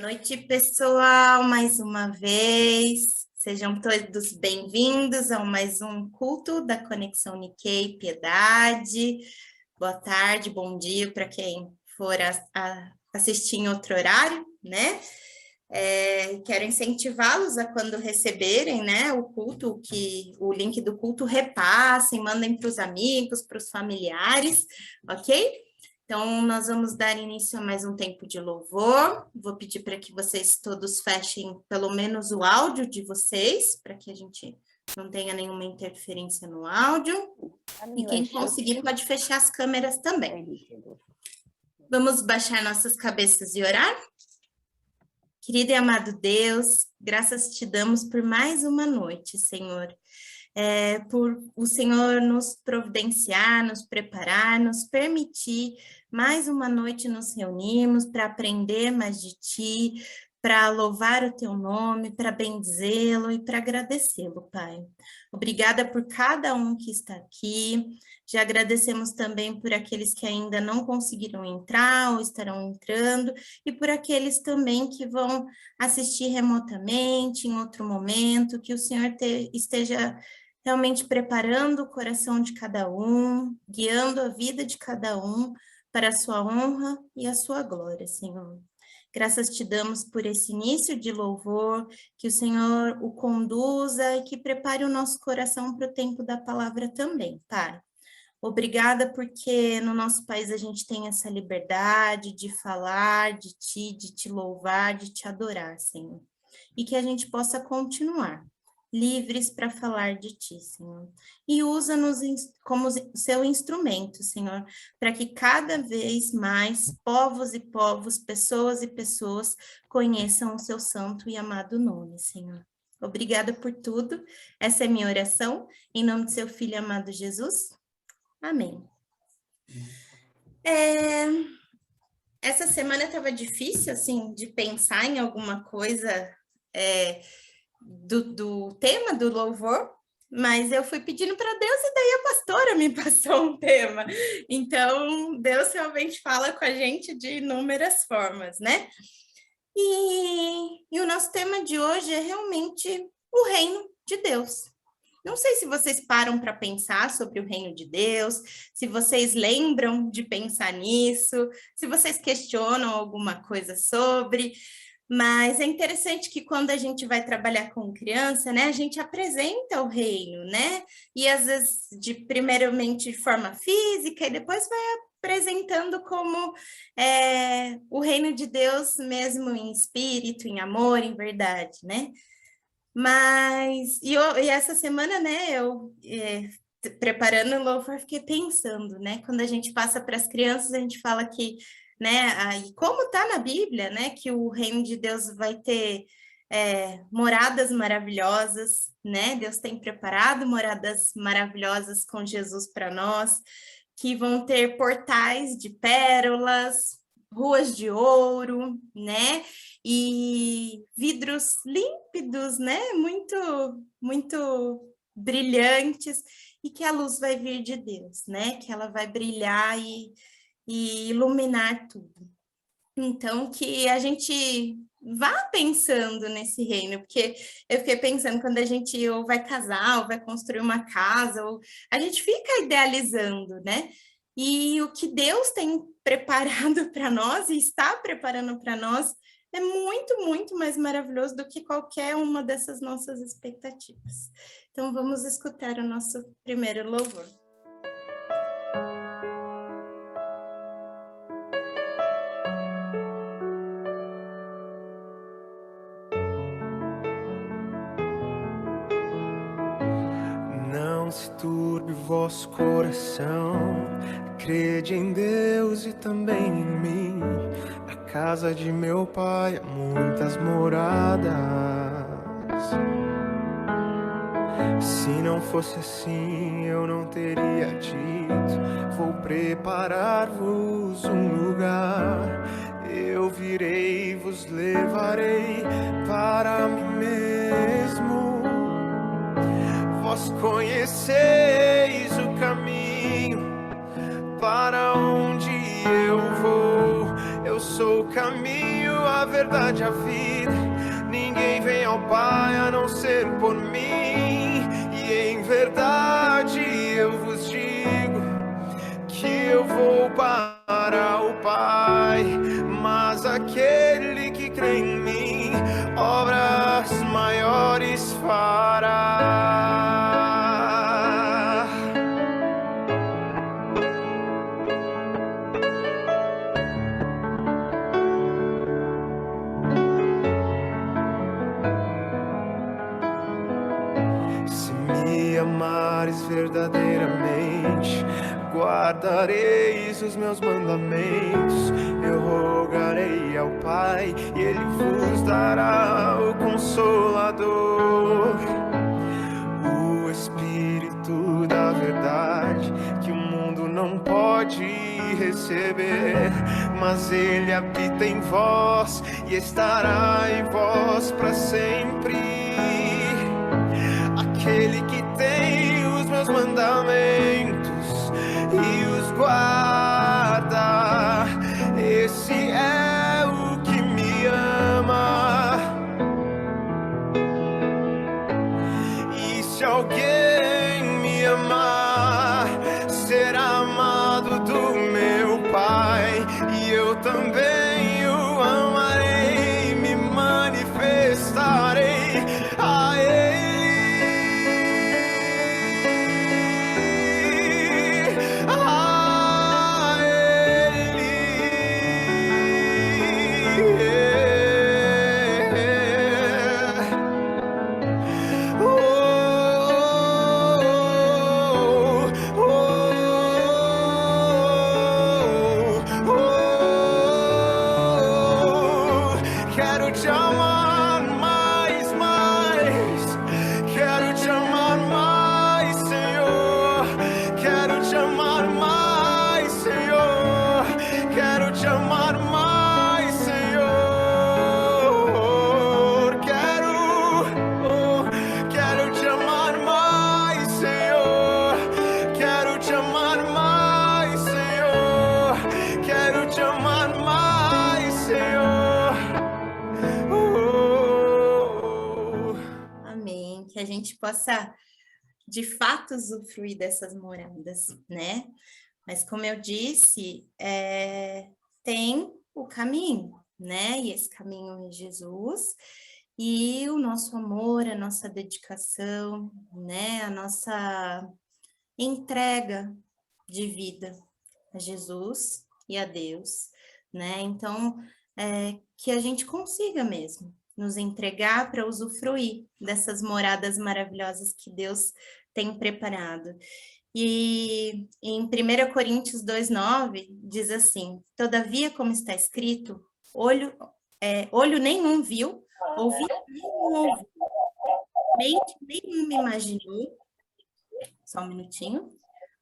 noite, pessoal, mais uma vez. Sejam todos bem-vindos a mais um culto da Conexão Nikkei Piedade. Boa tarde, bom dia para quem for assistir em outro horário, né? Quero incentivá-los a quando receberem, né, o culto, o link do culto, repassem, mandem para os amigos, para os familiares, ok? Então, nós vamos dar início a mais um tempo de louvor. Vou pedir para que vocês todos fechem pelo menos o áudio de vocês, para que a gente não tenha nenhuma interferência no áudio. E quem conseguir pode fechar as câmeras também. Vamos baixar nossas cabeças e orar? Querido e amado Deus, graças te damos por mais uma noite, Senhor. Por o Senhor nos providenciar, nos preparar, nos permitir mais uma noite nos reunirmos para aprender mais de Ti, para louvar o Teu nome, para bendizê-lo e para agradecê-lo, Pai. Obrigada por cada um que está aqui. Já agradecemos também por aqueles que ainda não conseguiram entrar ou estarão entrando e por aqueles também que vão assistir remotamente em outro momento, que o Senhor esteja realmente preparando o coração de cada um, guiando a vida de cada um para a sua honra e a sua glória, Senhor. Graças te damos por esse início de louvor, que o Senhor o conduza e que prepare o nosso coração para o tempo da palavra também, Pai. Obrigada porque no nosso país a gente tem essa liberdade de falar de Ti, de Te louvar, de Te adorar, Senhor. E que a gente possa continuar livres para falar de Ti, Senhor. E usa-nos como seu instrumento, Senhor, para que cada vez mais povos e povos, pessoas e pessoas conheçam o seu santo e amado nome, Senhor. Obrigada por tudo. Essa é minha oração, em nome do seu Filho amado Jesus. Amém. Essa semana estava difícil, assim, de pensar em alguma coisa do tema do louvor, mas eu fui pedindo para Deus e daí a pastora me passou um tema. Então, Deus realmente fala com a gente de inúmeras formas, né? E o nosso tema de hoje é realmente o reino de Deus. Não sei se vocês param para pensar sobre o reino de Deus, se vocês lembram de pensar nisso, se vocês questionam alguma coisa sobre... Mas é interessante que quando a gente vai trabalhar com criança, né, a gente apresenta o reino, né? E às vezes, primeiramente de forma física, e depois vai apresentando como o reino de Deus mesmo em espírito, em amor, em verdade, né? Mas, e essa semana, né, preparando o louvor, fiquei pensando, né? Quando a gente passa para as crianças, a gente fala que, né, e como está na Bíblia, né, que o reino de Deus vai ter moradas maravilhosas, né? Deus tem preparado moradas maravilhosas com Jesus para nós, que vão ter portais de pérolas, ruas de ouro, né? E vidros límpidos, né? Muito brilhantes, e que a luz vai vir de Deus, né? Que ela vai brilhar e iluminar tudo. Então, que a gente vá pensando nesse reino, porque eu fiquei pensando, quando a gente ou vai casar, ou vai construir uma casa, ou a gente fica idealizando, né? E o que Deus tem preparado para nós e está preparando para nós é muito mais maravilhoso do que qualquer uma dessas nossas expectativas. Então, vamos escutar o nosso primeiro louvor. Não se turbe o vosso coração, crede em Deus e também em mim. Na casa de meu pai há muitas moradas. Se não fosse assim, eu não teria dito: vou preparar-vos um lugar. Eu virei e vos levarei para mim mesmo. Vós conheceis o caminho para onde eu vou. Eu sou o caminho, a verdade, a vida. Ninguém vem ao Pai a não ser por mim. E em verdade eu vos digo que eu vou para o Pai, mas aquele que crê em mim, obras maiores fará. Se me amares verdadeiramente, guardareis os meus mandamentos. Eu rogarei ao Pai e Ele vos dará o Consolador, o Espírito da verdade, que o mundo não pode receber, mas Ele habita em vós e estará em vós para sempre. Aquele que tem os meus mandamentos e os guarda, esse é o que me ama. E se alguém me amar, será amado do meu Pai, e eu também o amarei, me manifestarei a Ele. Quero te amar mais, mais. Quero te amar mais, Senhor. Quero te amar mais, Senhor. Quero te amar mais, Senhor. Quero te amar mais, Senhor. Quero te amar mais, Senhor. Quero te amar mais, Senhor. Amém. Que a gente possa, de fato, usufruir dessas moradas, né? Mas, como eu disse, tem o caminho, né? E esse caminho é Jesus, e o nosso amor, a nossa dedicação, né? A nossa entrega de vida a Jesus e a Deus, né? Então, que a gente consiga mesmo nos entregar para usufruir dessas moradas maravilhosas que Deus tem preparado. E em 1 Coríntios 2,9 diz assim: todavia, como está escrito, olho nenhum viu, ouvido nenhum ouviu, mente nenhuma imaginou, só um minutinho,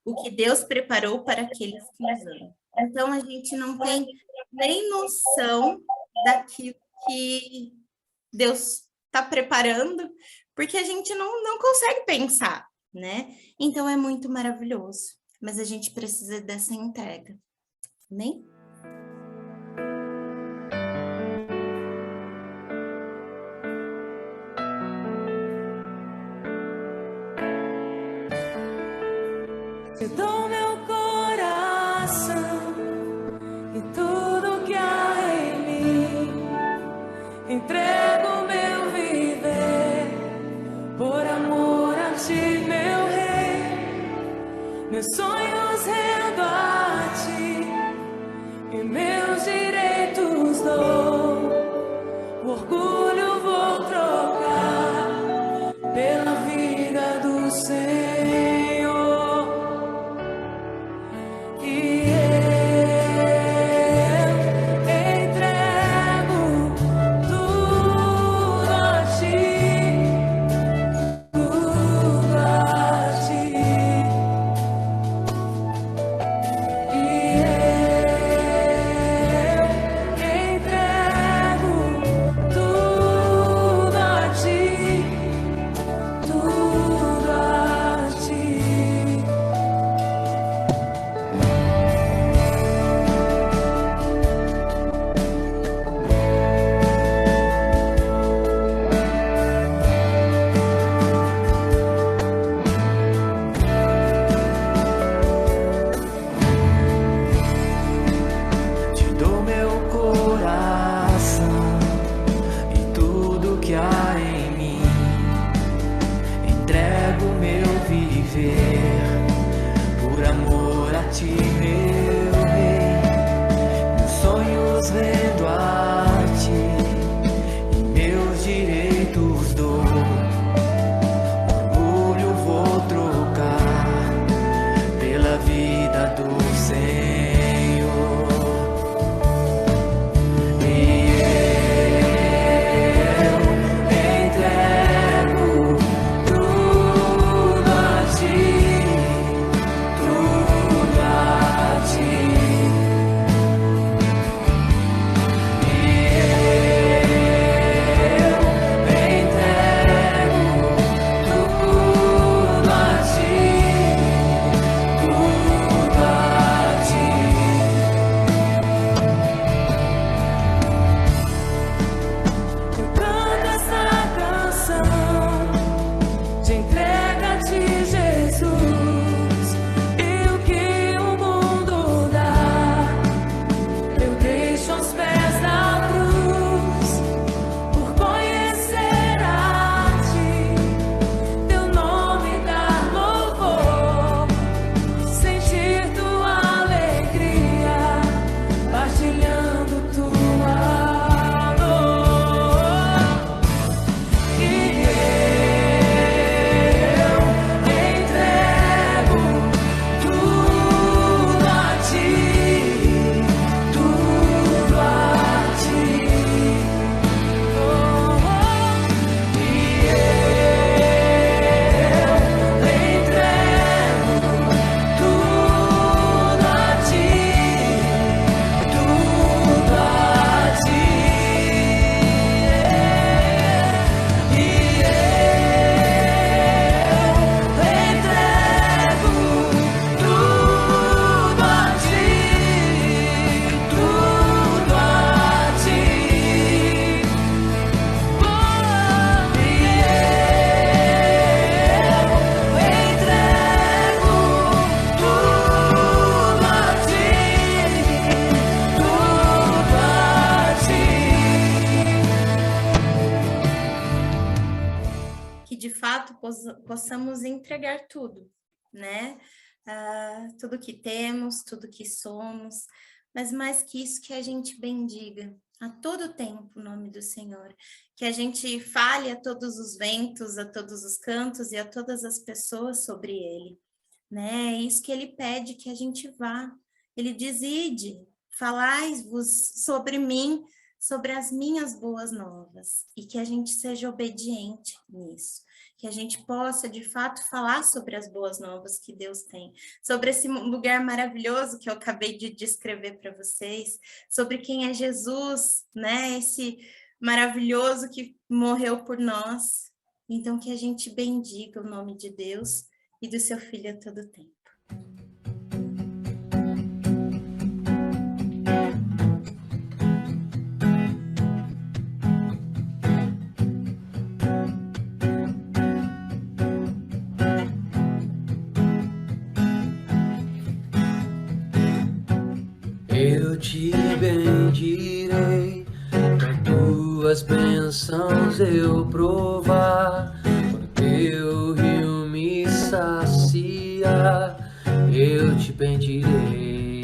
o que Deus preparou para aqueles que os amam. Então, a gente não tem nem noção daquilo que Deus está preparando, porque a gente não consegue pensar, né? Então, é muito maravilhoso, mas a gente precisa dessa entrega, amém? Eu dou meu coração e tudo que há em mim, entrego meu viver por amor a ti, meu rei. Meus sonhos rendo a ti e meus direitos dou. O orgulho vou trocar pela vida do Senhor. Yeah. possamos entregar tudo, né? Tudo que temos, tudo que somos, mas mais que isso, que a gente bendiga a todo tempo o nome do Senhor, que a gente fale a todos os ventos, a todos os cantos e a todas as pessoas sobre ele, né? É isso que ele pede que a gente vá. Ele diz: ide, falai-vos sobre mim, sobre as minhas boas novas, e que a gente seja obediente nisso, que a gente possa, de fato, falar sobre as boas novas que Deus tem, sobre esse lugar maravilhoso que eu acabei de descrever para vocês, sobre quem é Jesus, né? Esse maravilhoso que morreu por nós. Então, que a gente bendiga o nome de Deus e do seu Filho a todo tempo. Eu te bendirei, com tuas bênçãos eu provar. Quando teu rio me sacia, eu te bendirei.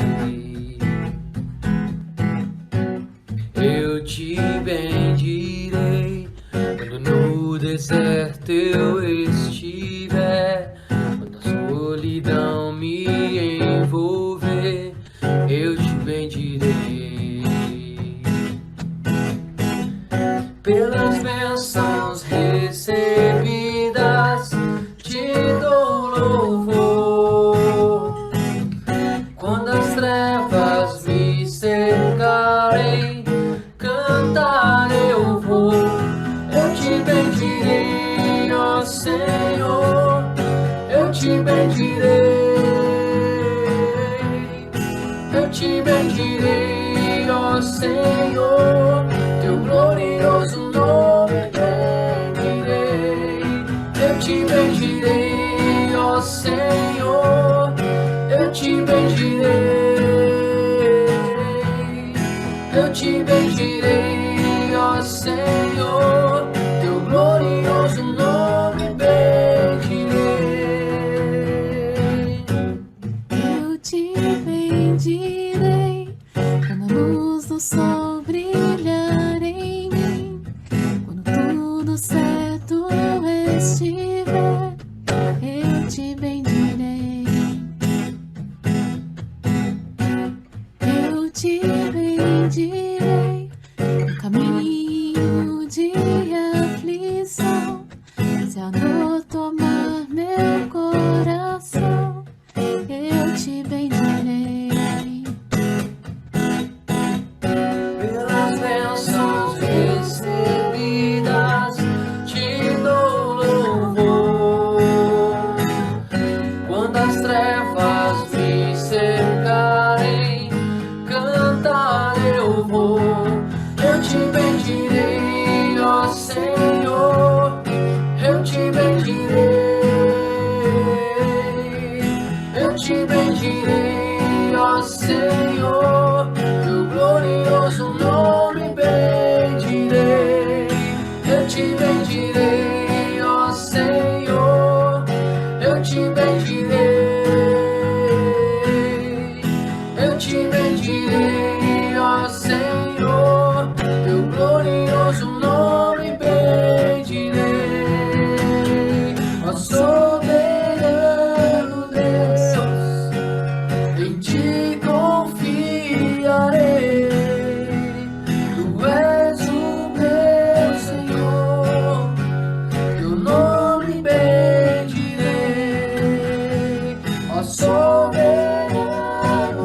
Eu te bendirei, quando no deserto eu estiver, quando a solidão me envolver, eu te bendirei. Pelas bênçãos recebidas te dou louvor. Quando as trevas me cercarem, cantar eu vou. Eu te bendirei, ó Senhor, eu te bendirei. Eu te bendirei, ó Senhor, teu glorioso nome bendirei. Eu te bendirei, ó Senhor, eu te bendirei. Eu te bendirei, ó Senhor, teu glorioso nome bendirei. Eu te bendirei, quando a luz do sol brilhar em mim, quando tudo certo estiver, eu te bendirei. Eu te bendirei, no caminho de aflição, se a dor tomar meu coração, eu te bendirei. Pelas bênçãos recebidas te dou louvor. Quando as trevas me cercarem, cantar eu vou. Eu te bendirei, ó Senhor, eu te bendirei. Eu te bendirei, ó Senhor, teu glorioso nome bendirei. Eu te bendirei, ó Senhor, eu te bendirei. Eu te bendirei, ó Senhor, teu glorioso nome bendirei. Ó soberano Deus, em ti confiarei. Tu és o meu Senhor, teu nome bendirei. Ó soberano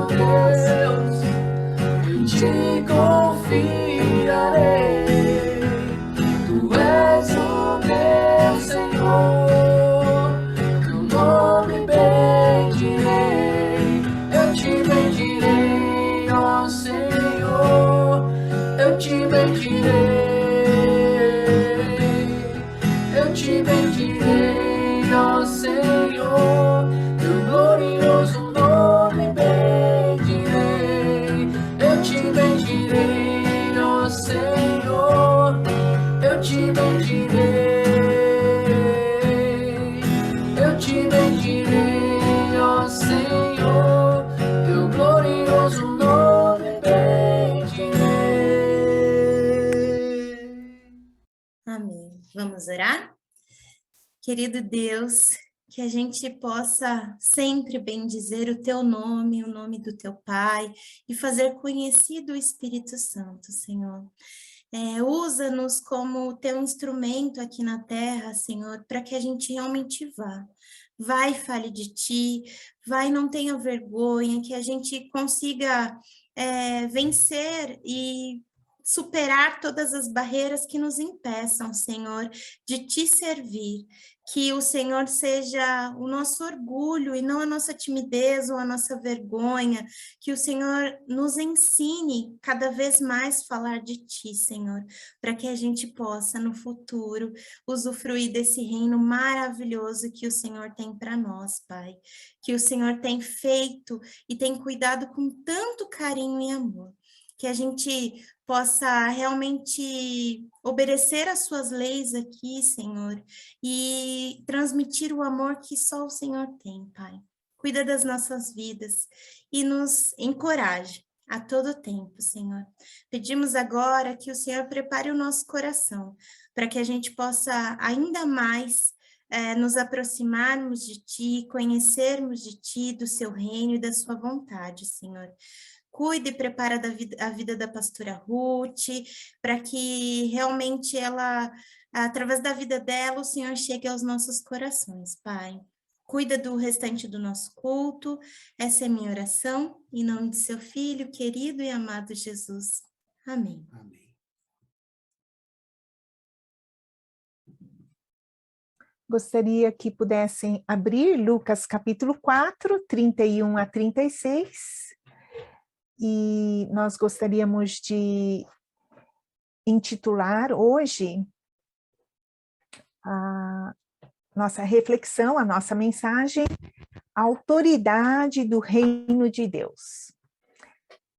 Deus, em ti confiarei. Tu és o meu Senhor, teu nome bendirei. Eu te bendirei, ó Senhor, eu te bendirei. Eu te bendirei, ó Senhor, teu glorioso nome bendirei. Eu te bendirei, ó Senhor. Vamos orar? Querido Deus, que a gente possa sempre bendizer o teu nome, o nome do teu Pai, e fazer conhecido o Espírito Santo, Senhor. Usa-nos como teu instrumento aqui na terra, Senhor, para que a gente realmente vá. Vai, fale de ti, vai, não tenha vergonha, que a gente consiga vencer e superar todas as barreiras que nos impeçam, Senhor, de te servir. Que o Senhor seja o nosso orgulho e não a nossa timidez ou a nossa vergonha. Que o Senhor nos ensine cada vez mais a falar de ti, Senhor, para que a gente possa, no futuro, usufruir desse reino maravilhoso que o Senhor tem para nós, Pai. Que o Senhor tem feito e tem cuidado com tanto carinho e amor. Que a gente possa realmente obedecer às suas leis aqui, Senhor, e transmitir o amor que só o Senhor tem, Pai. Cuida das nossas vidas e nos encoraje a todo tempo, Senhor. Pedimos agora que o Senhor prepare o nosso coração para que a gente possa ainda mais nos aproximarmos de Ti, conhecermos de Ti, do Seu reino e da Sua vontade, Senhor. Cuide e prepara a vida da pastora Ruth, para que realmente ela, através da vida dela, o Senhor chegue aos nossos corações, Pai. Cuida do restante do nosso culto, essa é a minha oração, em nome de seu Filho, querido e amado Jesus. Amém. Amém. Gostaria que pudessem abrir Lucas capítulo 4, 31 a 36. E nós gostaríamos de intitular hoje a nossa reflexão, a nossa mensagem, a autoridade do reino de Deus,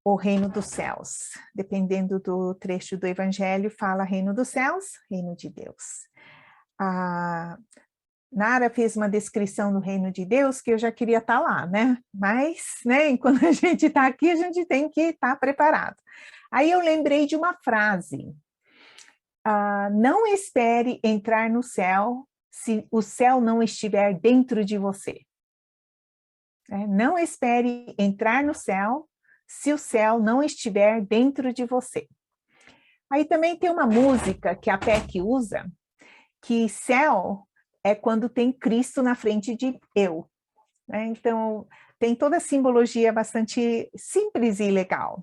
o reino dos céus. Dependendo do trecho do evangelho, fala reino dos céus, reino de Deus. Nara fez uma descrição do reino de Deus que eu já queria estar lá, né? Mas, né, quando a gente está aqui, a gente tem que estar preparado. Aí eu lembrei de uma frase. Não espere entrar no céu se o céu não estiver dentro de você. Não espere entrar no céu se o céu não estiver dentro de você. Aí também tem uma música que a PEC usa, que céu é quando tem Cristo na frente de eu. Então, tem toda a simbologia bastante simples e legal.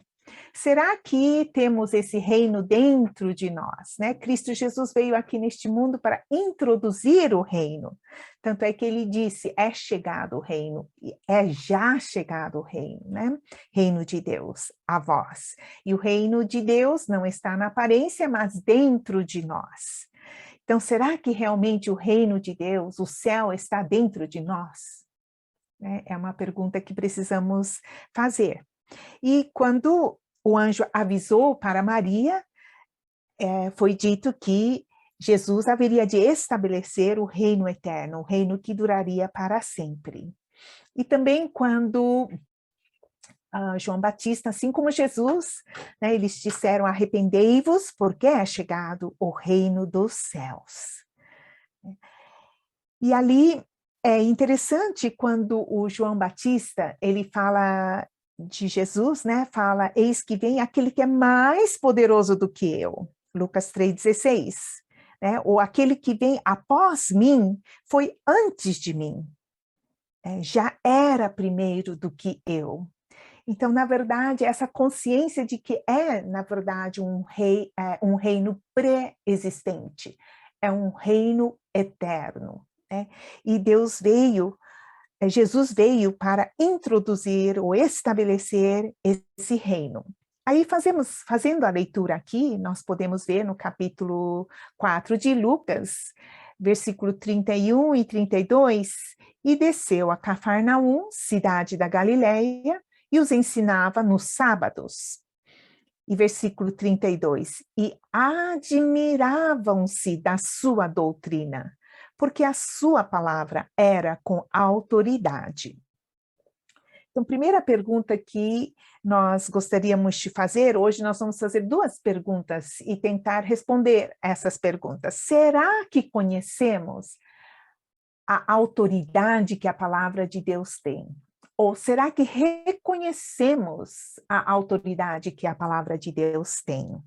Será que temos esse reino dentro de nós? Cristo Jesus veio aqui neste mundo para introduzir o reino. Tanto é que ele disse, é chegado o reino, é já chegado o reino, Reino de Deus, a vós. E o reino de Deus não está na aparência, mas dentro de nós. Então, será que realmente o reino de Deus, o céu, está dentro de nós? É uma pergunta que precisamos fazer. E quando o anjo avisou para Maria, foi dito que Jesus haveria de estabelecer o reino eterno, o reino que duraria para sempre. E também quando João Batista, assim como Jesus, eles disseram, arrependei-vos, porque é chegado o reino dos céus. E ali é interessante quando o João Batista, ele fala de Jesus, fala, eis que vem aquele que é mais poderoso do que eu, Lucas 3,16, ou aquele que vem após mim, foi antes de mim, já era primeiro do que eu. Então, na verdade, essa consciência de que na verdade, um reino pré-existente, é um reino eterno. E Jesus veio para introduzir ou estabelecer esse reino. Aí, fazendo a leitura aqui, nós podemos ver no capítulo 4 de Lucas, versículo 31 e 32, e desceu a Cafarnaum, cidade da Galileia, e os ensinava nos sábados. E versículo 32, e admiravam-se da sua doutrina, porque a sua palavra era com autoridade. Então, primeira pergunta que nós gostaríamos de fazer, hoje nós vamos fazer 2 perguntas e tentar responder essas perguntas. Será que conhecemos a autoridade que a palavra de Deus tem? Ou será que reconhecemos a autoridade que a palavra de Deus tem?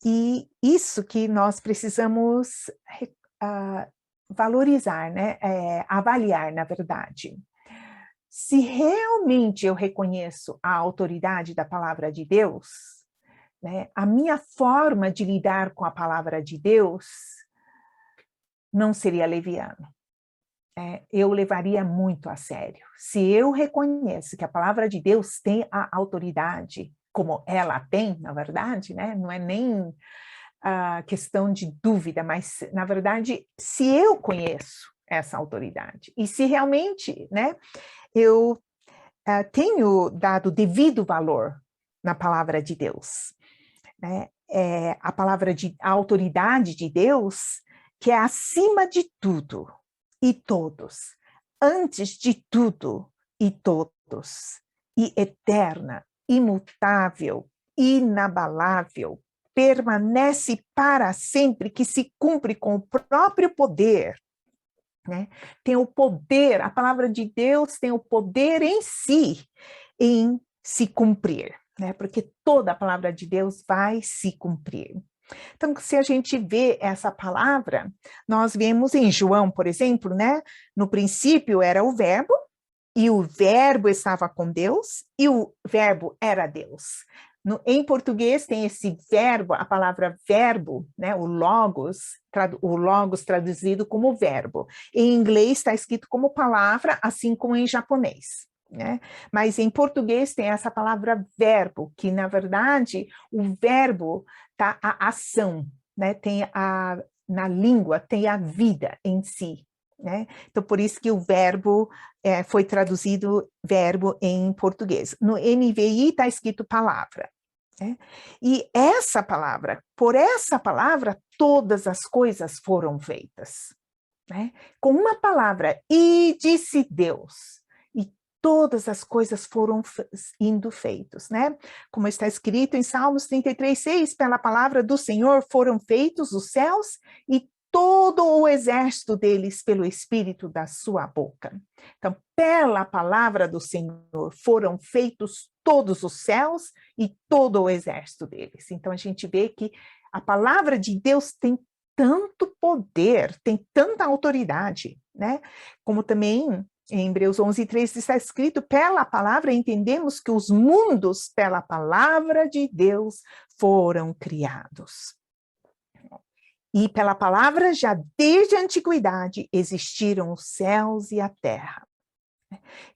E isso que nós precisamos valorizar, né? Avaliar, na verdade. Se realmente eu reconheço a autoridade da palavra de Deus, né, a minha forma de lidar com a palavra de Deus não seria leviana. Eu levaria muito a sério. Se eu reconheço que a palavra de Deus tem a autoridade, como ela tem, na verdade, né, não é nem a questão de dúvida, mas, na verdade, se eu conheço essa autoridade, e se realmente, né, eu tenho dado devido valor na palavra de Deus, né? A autoridade de Deus, que é acima de tudo e todos, antes de tudo e todos, e eterna, imutável, inabalável, permanece para sempre, que se cumpre com o próprio poder, né? Tem o poder, a palavra de Deus tem o poder em si, em se cumprir, né? Porque toda a palavra de Deus vai se cumprir. Então, se a gente vê essa palavra, nós vemos em João, por exemplo, né? No princípio era o verbo, e o verbo estava com Deus, e o verbo era Deus. Em português tem esse verbo, a palavra verbo, né, o logos traduzido como verbo. Em inglês está escrito como palavra, assim como em japonês, né? Mas em português tem essa palavra verbo, que na verdade o verbo tá a ação, né? Na língua tem a vida em si, né? Então por isso que o verbo foi traduzido verbo em português. No NVI está escrito palavra. E essa palavra, por essa palavra, todas as coisas foram feitas. Né? Com uma palavra, e disse Deus, e todas as coisas foram indo feitas. Né? Como está escrito em Salmos 33:6, pela palavra do Senhor foram feitos os céus e todo o exército deles pelo espírito da sua boca. Então, pela palavra do Senhor foram feitos todos os céus e todo o exército deles. Então, a gente vê que a palavra de Deus tem tanto poder, tem tanta autoridade, né? Como também em Hebreus 11:3 está escrito, pela palavra entendemos que os mundos, pela palavra de Deus, foram criados. E pela palavra, já desde a antiguidade, existiram os céus e a terra.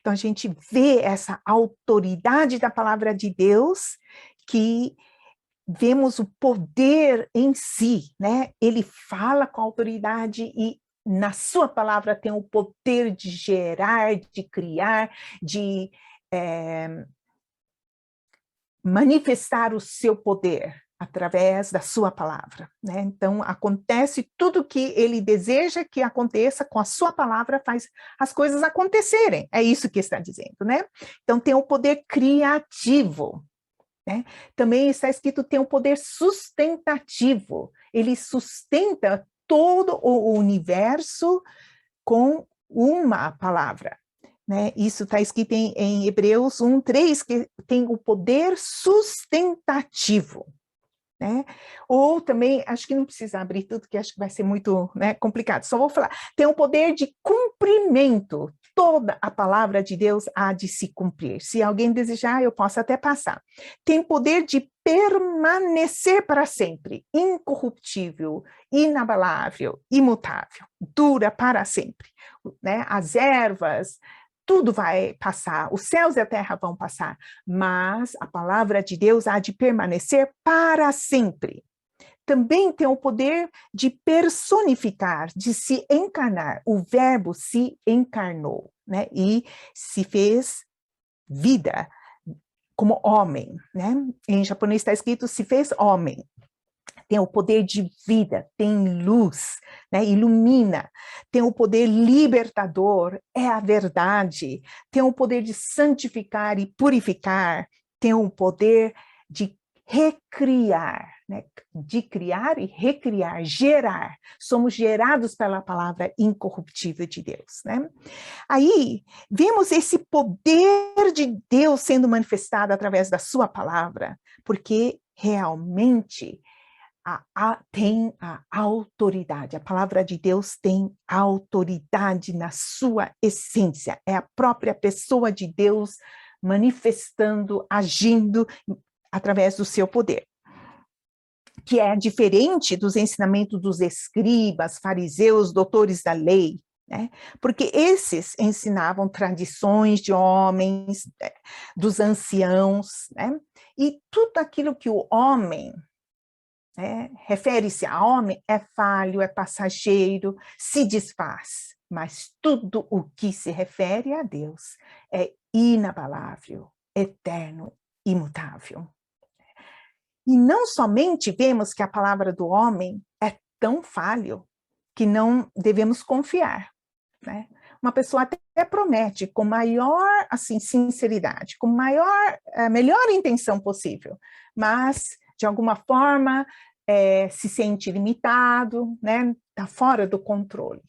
Então, a gente vê essa autoridade da palavra de Deus, que vemos o poder em si, né? Ele fala com autoridade e na sua palavra tem o poder de gerar, de criar, de manifestar o seu poder através da sua palavra, né? Então, acontece tudo que ele deseja que aconteça com a sua palavra, faz as coisas acontecerem. É isso que está dizendo, né? Então, tem o poder criativo, né? Também está escrito, tem o poder sustentativo. Ele sustenta todo o universo com uma palavra. Né? Isso está escrito em Hebreus 1:3, que tem o poder sustentativo. Né? Ou também, acho que não precisa abrir tudo, que acho que vai ser muito, né, complicado, só vou falar, tem o poder de cumprimento, toda a palavra de Deus há de se cumprir, se alguém desejar, eu posso até passar, tem poder de permanecer para sempre, incorruptível, inabalável, imutável, dura para sempre, né? As ervas, tudo vai passar, os céus e a terra vão passar, mas a palavra de Deus há de permanecer para sempre. Também tem o poder de personificar, de se encarnar. O verbo se encarnou, né? E se fez vida como homem, né? Em japonês está escrito se fez homem. tem o poder de vida, tem luz, né? Ilumina, tem o poder libertador, é a verdade, tem o poder de santificar e purificar, tem o poder de recriar, né? De criar e recriar, gerar. Somos gerados pela palavra incorruptível de Deus, né? Aí, vemos esse poder de Deus sendo manifestado através da sua palavra, porque realmente tem a autoridade. A palavra de Deus tem autoridade na sua essência. É a própria pessoa de Deus manifestando, agindo através do seu poder, que é diferente dos ensinamentos dos escribas, fariseus, doutores da lei, né? Porque esses ensinavam tradições de homens, dos anciãos, né? E tudo aquilo que o homem, né, refere-se a homem, é falho, é passageiro, se desfaz. Mas tudo o que se refere a Deus é inabalável, eterno, imutável. E não somente vemos que a palavra do homem é tão falho que não devemos confiar, né? Uma pessoa até promete com maior assim, sinceridade, com melhor intenção possível, mas de alguma forma se sente limitado, né? Está fora do controle,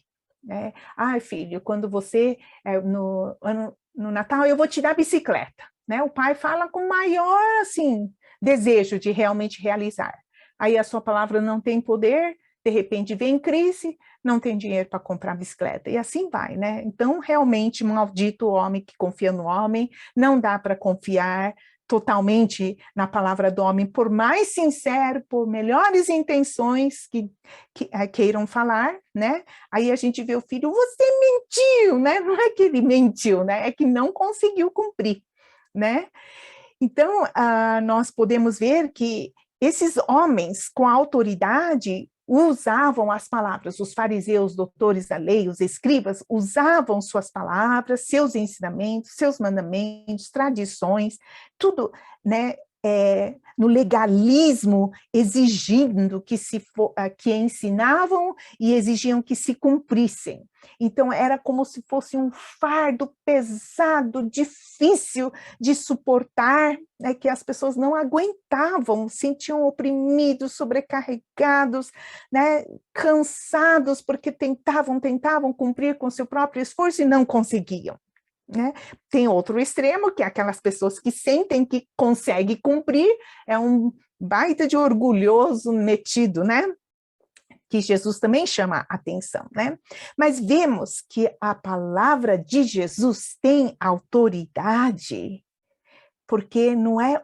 né? Ai, filho, quando você no Natal eu vou te dar bicicleta, né? O pai fala com maior assim desejo de realmente realizar. Aí a sua palavra não tem poder, de repente vem crise, não tem dinheiro para comprar bicicleta, e assim vai, né? Então, realmente, maldito o homem que confia no homem, não dá para confiar totalmente na palavra do homem, por mais sincero, por melhores intenções que queiram falar, né? Aí a gente vê o filho, você mentiu, né? Não é que ele mentiu, né? É que não conseguiu cumprir, né? Então, nós podemos ver que esses homens com autoridade usavam as palavras, os fariseus, doutores da lei, os escribas, usavam suas palavras, seus ensinamentos, seus mandamentos, tradições, tudo, né, no legalismo, exigindo que ensinavam e exigiam que se cumprissem. Então, era como se fosse um fardo pesado, difícil de suportar, né, que as pessoas não aguentavam, sentiam oprimidos, sobrecarregados, né, cansados, porque tentavam cumprir com seu próprio esforço e não conseguiam. Né? Tem outro extremo, que é aquelas pessoas que sentem que conseguem cumprir, é um baita de orgulhoso metido, né? Que Jesus também chama a atenção, né? Mas vemos que a palavra de Jesus tem autoridade, porque não é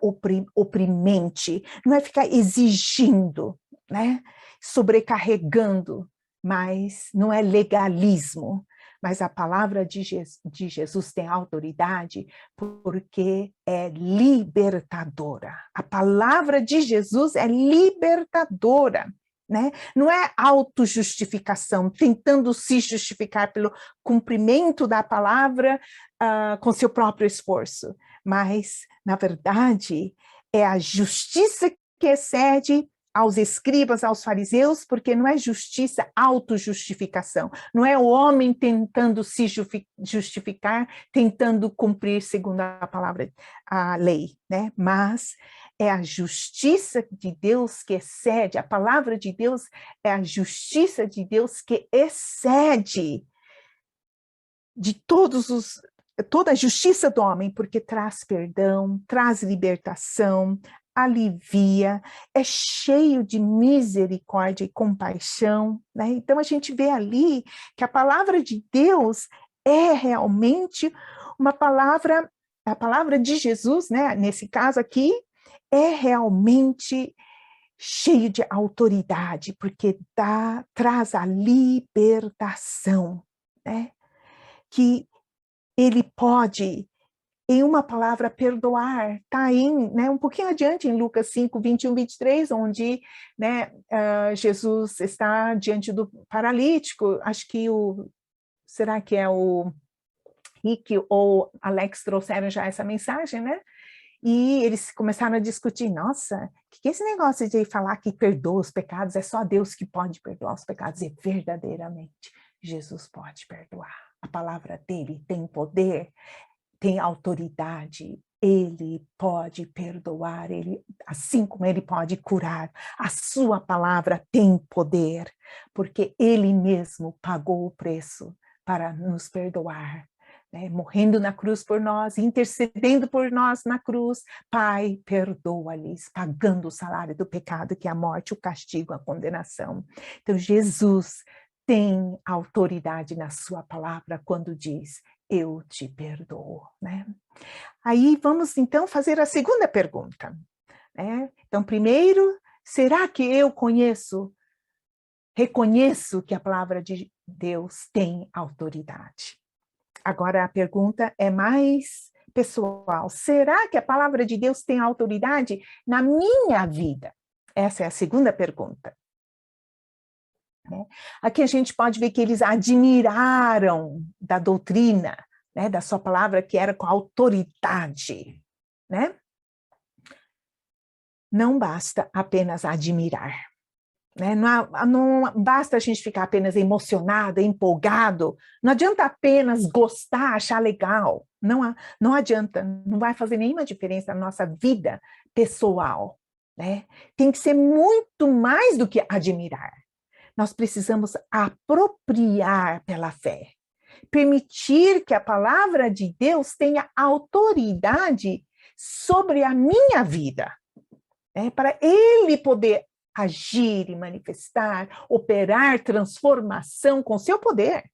oprimente, não é ficar exigindo, né? Sobrecarregando, mas não é legalismo. Mas a palavra de Jesus tem autoridade porque é libertadora. A palavra de Jesus é libertadora, né? Não é autojustificação, tentando se justificar pelo cumprimento da palavra com seu próprio esforço, mas, na verdade, é a justiça que excede aos escribas, aos fariseus, porque não é justiça, autojustificação. Não é o homem tentando se justificar, tentando cumprir segundo a palavra, a lei, né? Mas é a justiça de Deus que excede, a palavra de Deus é a justiça de Deus que excede de toda a justiça do homem, porque traz perdão, traz libertação, alivia, é cheio de misericórdia e compaixão, né? Então a gente vê ali que a palavra de Deus é realmente uma palavra, a palavra de Jesus, né? Nesse caso aqui, é realmente cheio de autoridade, porque traz a libertação, né? Que ele pode, em uma palavra, perdoar, está né, um pouquinho adiante em Lucas 5, 21, 23, onde, né, Jesus está diante do paralítico, acho que será que é o Rick ou Alex trouxeram já essa mensagem, né? E eles começaram a discutir, nossa, o que é esse negócio de falar que perdoa os pecados? É só Deus que pode perdoar os pecados. E verdadeiramente, Jesus pode perdoar. A palavra dele tem poder, tem autoridade. Ele pode perdoar, assim como ele pode curar. A sua palavra tem poder, porque ele mesmo pagou o preço para nos perdoar. Morrendo na cruz por nós, intercedendo por nós na cruz. Pai, perdoa-lhes, pagando o salário do pecado, que é a morte, o castigo, a condenação. Então, Jesus tem autoridade na sua palavra quando diz, eu te perdoo, né? Aí vamos, então, fazer a segunda pergunta. Então, primeiro, será que eu reconheço que a palavra de Deus tem autoridade? Agora a pergunta é mais pessoal. Será que a palavra de Deus tem autoridade na minha vida? Essa é a segunda pergunta. Aqui a gente pode ver que eles admiraram da doutrina, da sua palavra, que era com autoridade. Não basta apenas admirar. Não basta a gente ficar apenas emocionado, empolgado, não adianta apenas gostar, achar legal, não adianta, não vai fazer nenhuma diferença na nossa vida pessoal. Tem que ser muito mais do que admirar. Nós precisamos apropriar pela fé, permitir que a palavra de Deus tenha autoridade sobre a minha vida, para ele poder agir e manifestar, operar transformação com seu poder.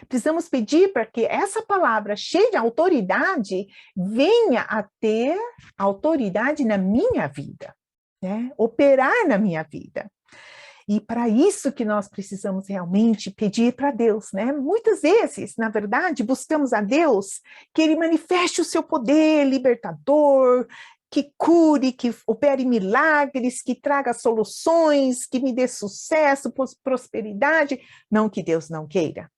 Precisamos pedir para que essa palavra cheia de autoridade venha a ter autoridade na minha vida, operar na minha vida. E para isso que nós precisamos realmente pedir para Deus, Muitas vezes, na verdade, buscamos a Deus que Ele manifeste o seu poder libertador, que cure, que opere milagres, que traga soluções, que me dê sucesso, prosperidade. Não que Deus não queira,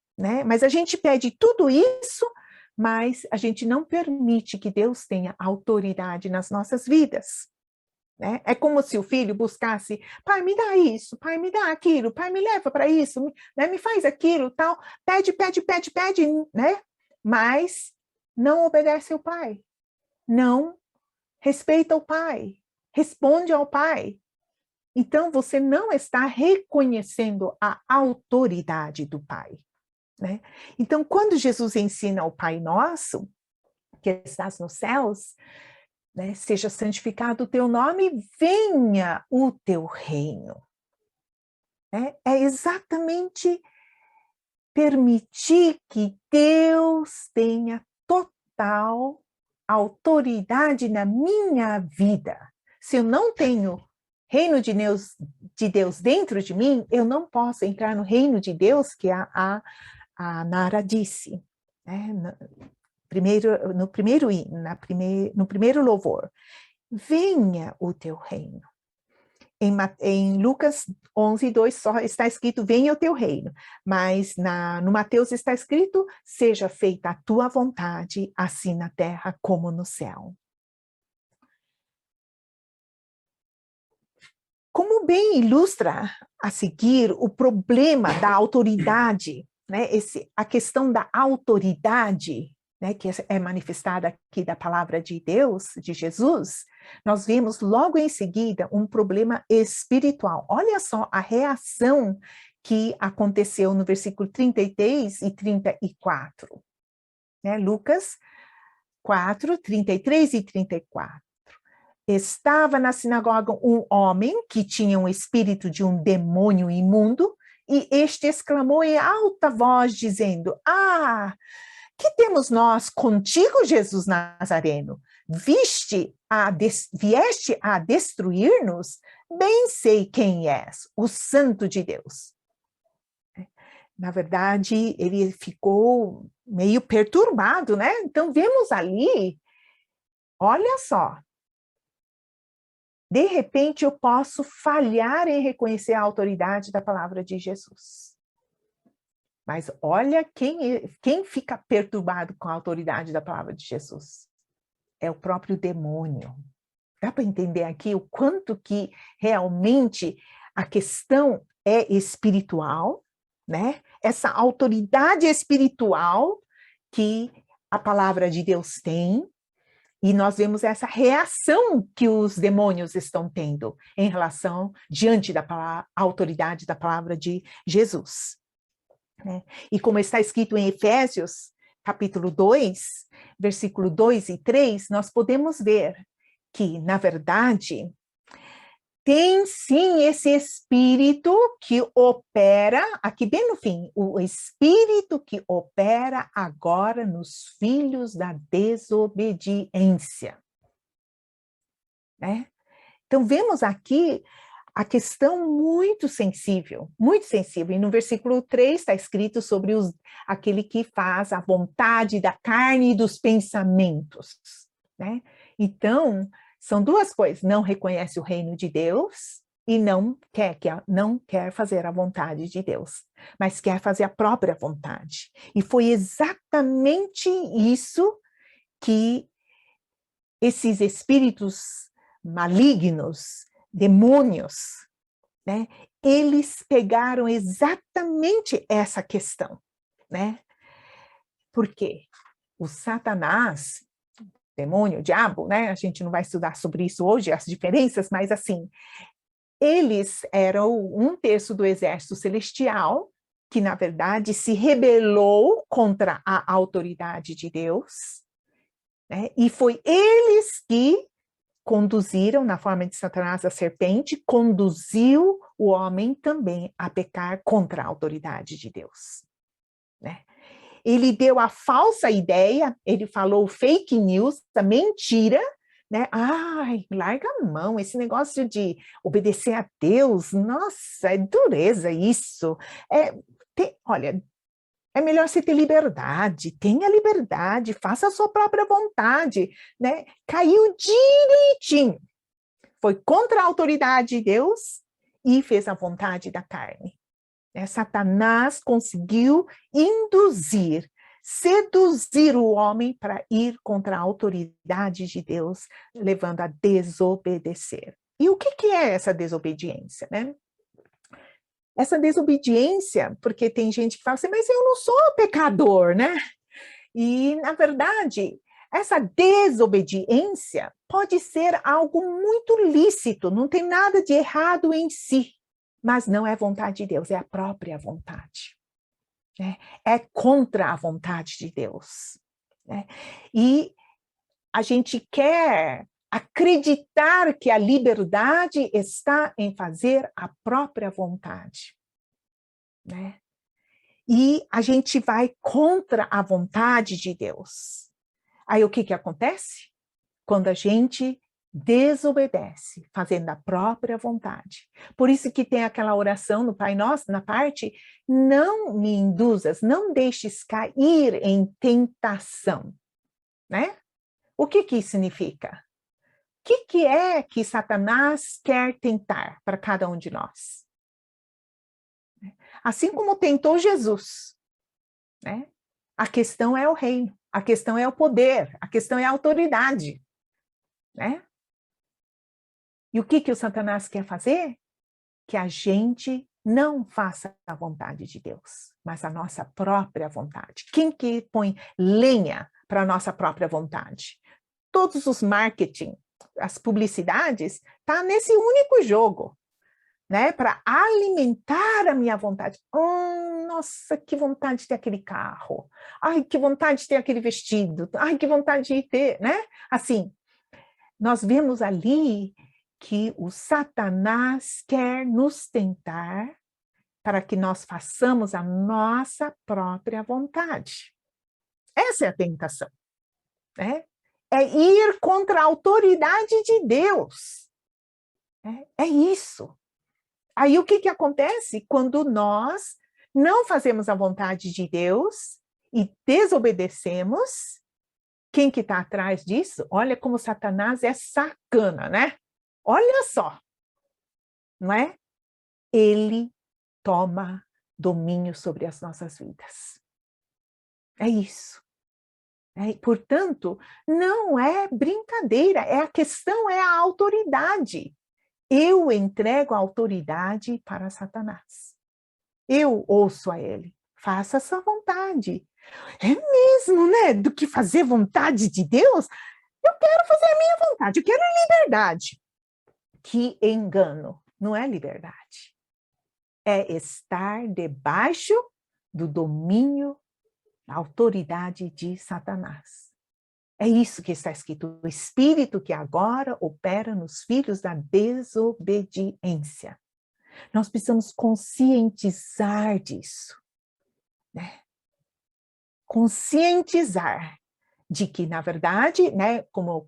Mas a gente pede tudo isso, mas a gente não permite que Deus tenha autoridade nas nossas vidas. É como se o filho buscasse, pai, me dá isso, pai, me dá aquilo, pai, me leva para isso, me faz aquilo, tal, pede, mas não obedece ao pai, não respeita o pai, responde ao pai. Então, você não está reconhecendo a autoridade do pai. Então, quando Jesus ensina o Pai Nosso, que estás nos céus, seja santificado o teu nome, venha o teu reino. É exatamente permitir que Deus tenha total autoridade na minha vida. Se eu não tenho reino de Deus dentro de mim, eu não posso entrar no reino de Deus, que a Nara disse, no primeiro louvor. Venha o teu reino. Em Lucas 11:2 só está escrito, venha o teu reino. Mas no Mateus está escrito, seja feita a tua vontade, assim na terra como no céu. Como bem ilustra a seguir o problema da autoridade, a questão da autoridade, que é manifestada aqui da palavra de Deus, de Jesus, nós vemos logo em seguida um problema espiritual. Olha só a reação que aconteceu no versículo 33 e 34. Lucas 4, 33 e 34. Estava na sinagoga um homem que tinha um espírito de um demônio imundo, e este exclamou em alta voz, dizendo, que temos nós contigo, Jesus Nazareno? Vieste a destruir-nos? Bem sei quem és, o Santo de Deus. Na verdade, ele ficou meio perturbado, Então, vemos ali, olha só, de repente eu posso falhar em reconhecer a autoridade da palavra de Jesus. Mas olha quem fica perturbado com a autoridade da palavra de Jesus. é o próprio demônio. Dá para entender aqui o quanto que realmente a questão é espiritual, né? Essa autoridade espiritual que a palavra de Deus tem, e nós vemos essa reação que os demônios estão tendo em relação diante da autoridade da palavra de Jesus. Né? E como está escrito em Efésios, capítulo 2, versículo 2 e 3, nós podemos ver que, na verdade, tem sim esse espírito que opera, aqui bem no fim, o espírito que opera agora nos filhos da desobediência. Né? Então, vemos aqui a questão muito sensível, e no versículo 3 está escrito sobre aquele que faz a vontade da carne e dos pensamentos. Né? Então, são duas coisas, não reconhece o reino de Deus e não quer fazer a vontade de Deus, mas quer fazer a própria vontade. E foi exatamente isso que esses espíritos malignos, demônios, né, eles pegaram exatamente essa questão, né? Por quê? O Satanás, demônio, o diabo, né? A gente não vai estudar sobre isso hoje, as diferenças, mas assim, eles eram 1/3 do exército celestial, que na verdade se rebelou contra a autoridade de Deus, né? E foi eles que conduziram, na forma de Satanás, a serpente, conduziu o homem também a pecar contra a autoridade de Deus, né? Ele deu a falsa ideia, ele falou fake news, a mentira, né? Ai, larga a mão, esse negócio de obedecer a Deus, nossa, é dureza isso. Olha, é melhor você ter liberdade, tenha liberdade, faça a sua própria vontade, né? Caiu direitinho. Foi contra a autoridade de Deus e fez a vontade da carne. Satanás conseguiu seduzir o homem para ir contra a autoridade de Deus, levando a desobedecer. E o que é essa desobediência, né? Essa desobediência, porque tem gente que fala assim, mas eu não sou pecador, né? E, na verdade, essa desobediência pode ser algo muito lícito, não tem nada de errado em si, mas não é vontade de Deus, é a própria vontade. Né? É contra a vontade de Deus. Né? E a gente quer acreditar que a liberdade está em fazer a própria vontade. Né? E a gente vai contra a vontade de Deus. Aí o que acontece? Quando a gente desobedece, fazendo a própria vontade. Por isso que tem aquela oração no Pai Nosso, na parte, não me induzas, não deixes cair em tentação. Né? O que isso significa? O que é que Satanás quer tentar para cada um de nós? Assim como tentou Jesus. Né? A questão é o reino, a questão é o poder, a questão é a autoridade. Né? E o que o Satanás quer fazer? Que a gente não faça a vontade de Deus, mas a nossa própria vontade. Quem que põe lenha para a nossa própria vontade? Todos os marketing, as publicidades, tá nesse único jogo, né? Para alimentar a minha vontade. Nossa, que vontade de ter aquele carro. Ai, que vontade de ter aquele vestido. Ai, que vontade de ter, né? Assim, nós vemos ali que o Satanás quer nos tentar para que nós façamos a nossa própria vontade. Essa é a tentação. Né? É ir contra a autoridade de Deus. É isso. Aí o que acontece quando nós não fazemos a vontade de Deus e desobedecemos? Quem que está atrás disso? Olha como Satanás é sacana, né? Olha só, não é? Ele toma domínio sobre as nossas vidas. É isso. Portanto, não é brincadeira, a questão é a autoridade. Eu entrego a autoridade para Satanás. Eu ouço a ele, faça a sua vontade. É mesmo, né? Do que fazer vontade de Deus? Eu quero fazer a minha vontade, eu quero liberdade. Que engano, não é liberdade. É estar debaixo do domínio, da autoridade de Satanás. É isso que está escrito, o espírito que agora opera nos filhos da desobediência. Nós precisamos conscientizar disso, né? Conscientizar de que, na verdade, né, como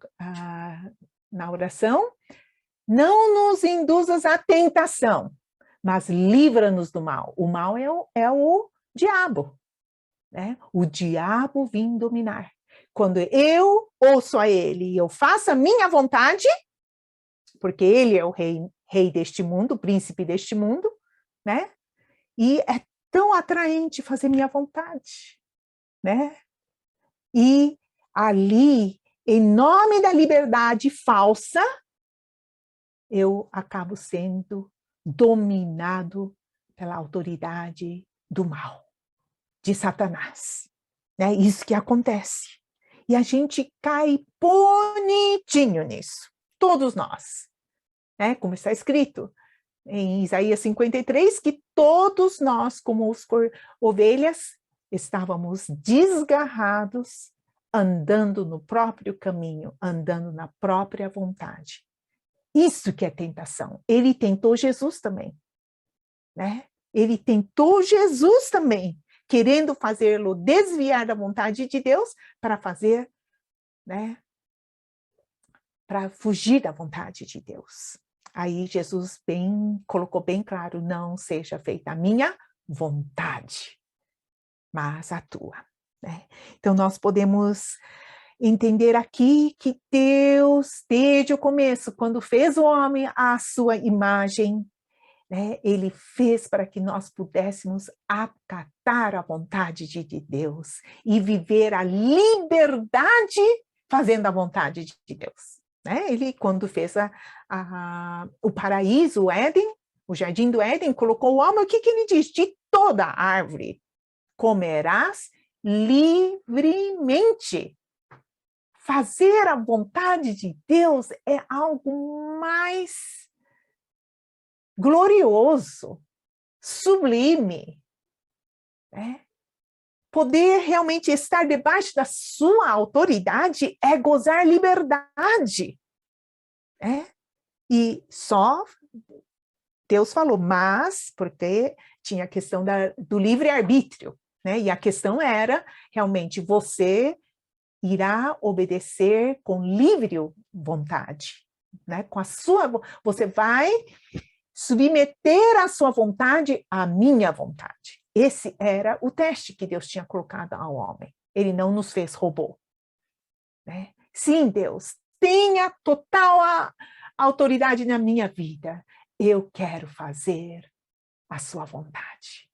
na oração, não nos induzas à tentação, mas livra-nos do mal. O mal é o diabo, né? O diabo vem dominar. Quando eu ouço a ele e eu faço a minha vontade, porque ele é o rei deste mundo, o príncipe deste mundo, né? E é tão atraente fazer minha vontade, né? E ali, em nome da liberdade falsa, eu acabo sendo dominado pela autoridade do mal, de Satanás. É isso que acontece. E a gente cai bonitinho nisso, todos nós. Como está escrito em Isaías 53, que todos nós, como ovelhas, estávamos desgarrados, andando no próprio caminho, andando na própria vontade. Isso que é tentação. Ele tentou Jesus também, né? Ele tentou Jesus também, querendo fazê-lo desviar da vontade de Deus para fazer, né? Para fugir da vontade de Deus. Aí Jesus colocou bem claro, não seja feita a minha vontade, mas a tua, né? Então nós podemos entender aqui que Deus, desde o começo, quando fez o homem à sua imagem, né, ele fez para que nós pudéssemos acatar a vontade de Deus e viver a liberdade fazendo a vontade de Deus. Né? Ele, quando fez o paraíso, o Éden, o jardim do Éden, colocou o homem, o que ele diz? De toda árvore comerás livremente. Fazer a vontade de Deus é algo mais glorioso, sublime. Né? Poder realmente estar debaixo da sua autoridade é gozar liberdade. E só Deus falou, mas porque tinha a questão do livre-arbítrio. Né? E a questão era, realmente, você irá obedecer com livre vontade, né? Com a sua, você vai submeter a sua vontade à minha vontade. Esse era o teste que Deus tinha colocado ao homem. Ele não nos fez robô. Né? Sim, Deus, tenha total autoridade na minha vida. Eu quero fazer a sua vontade.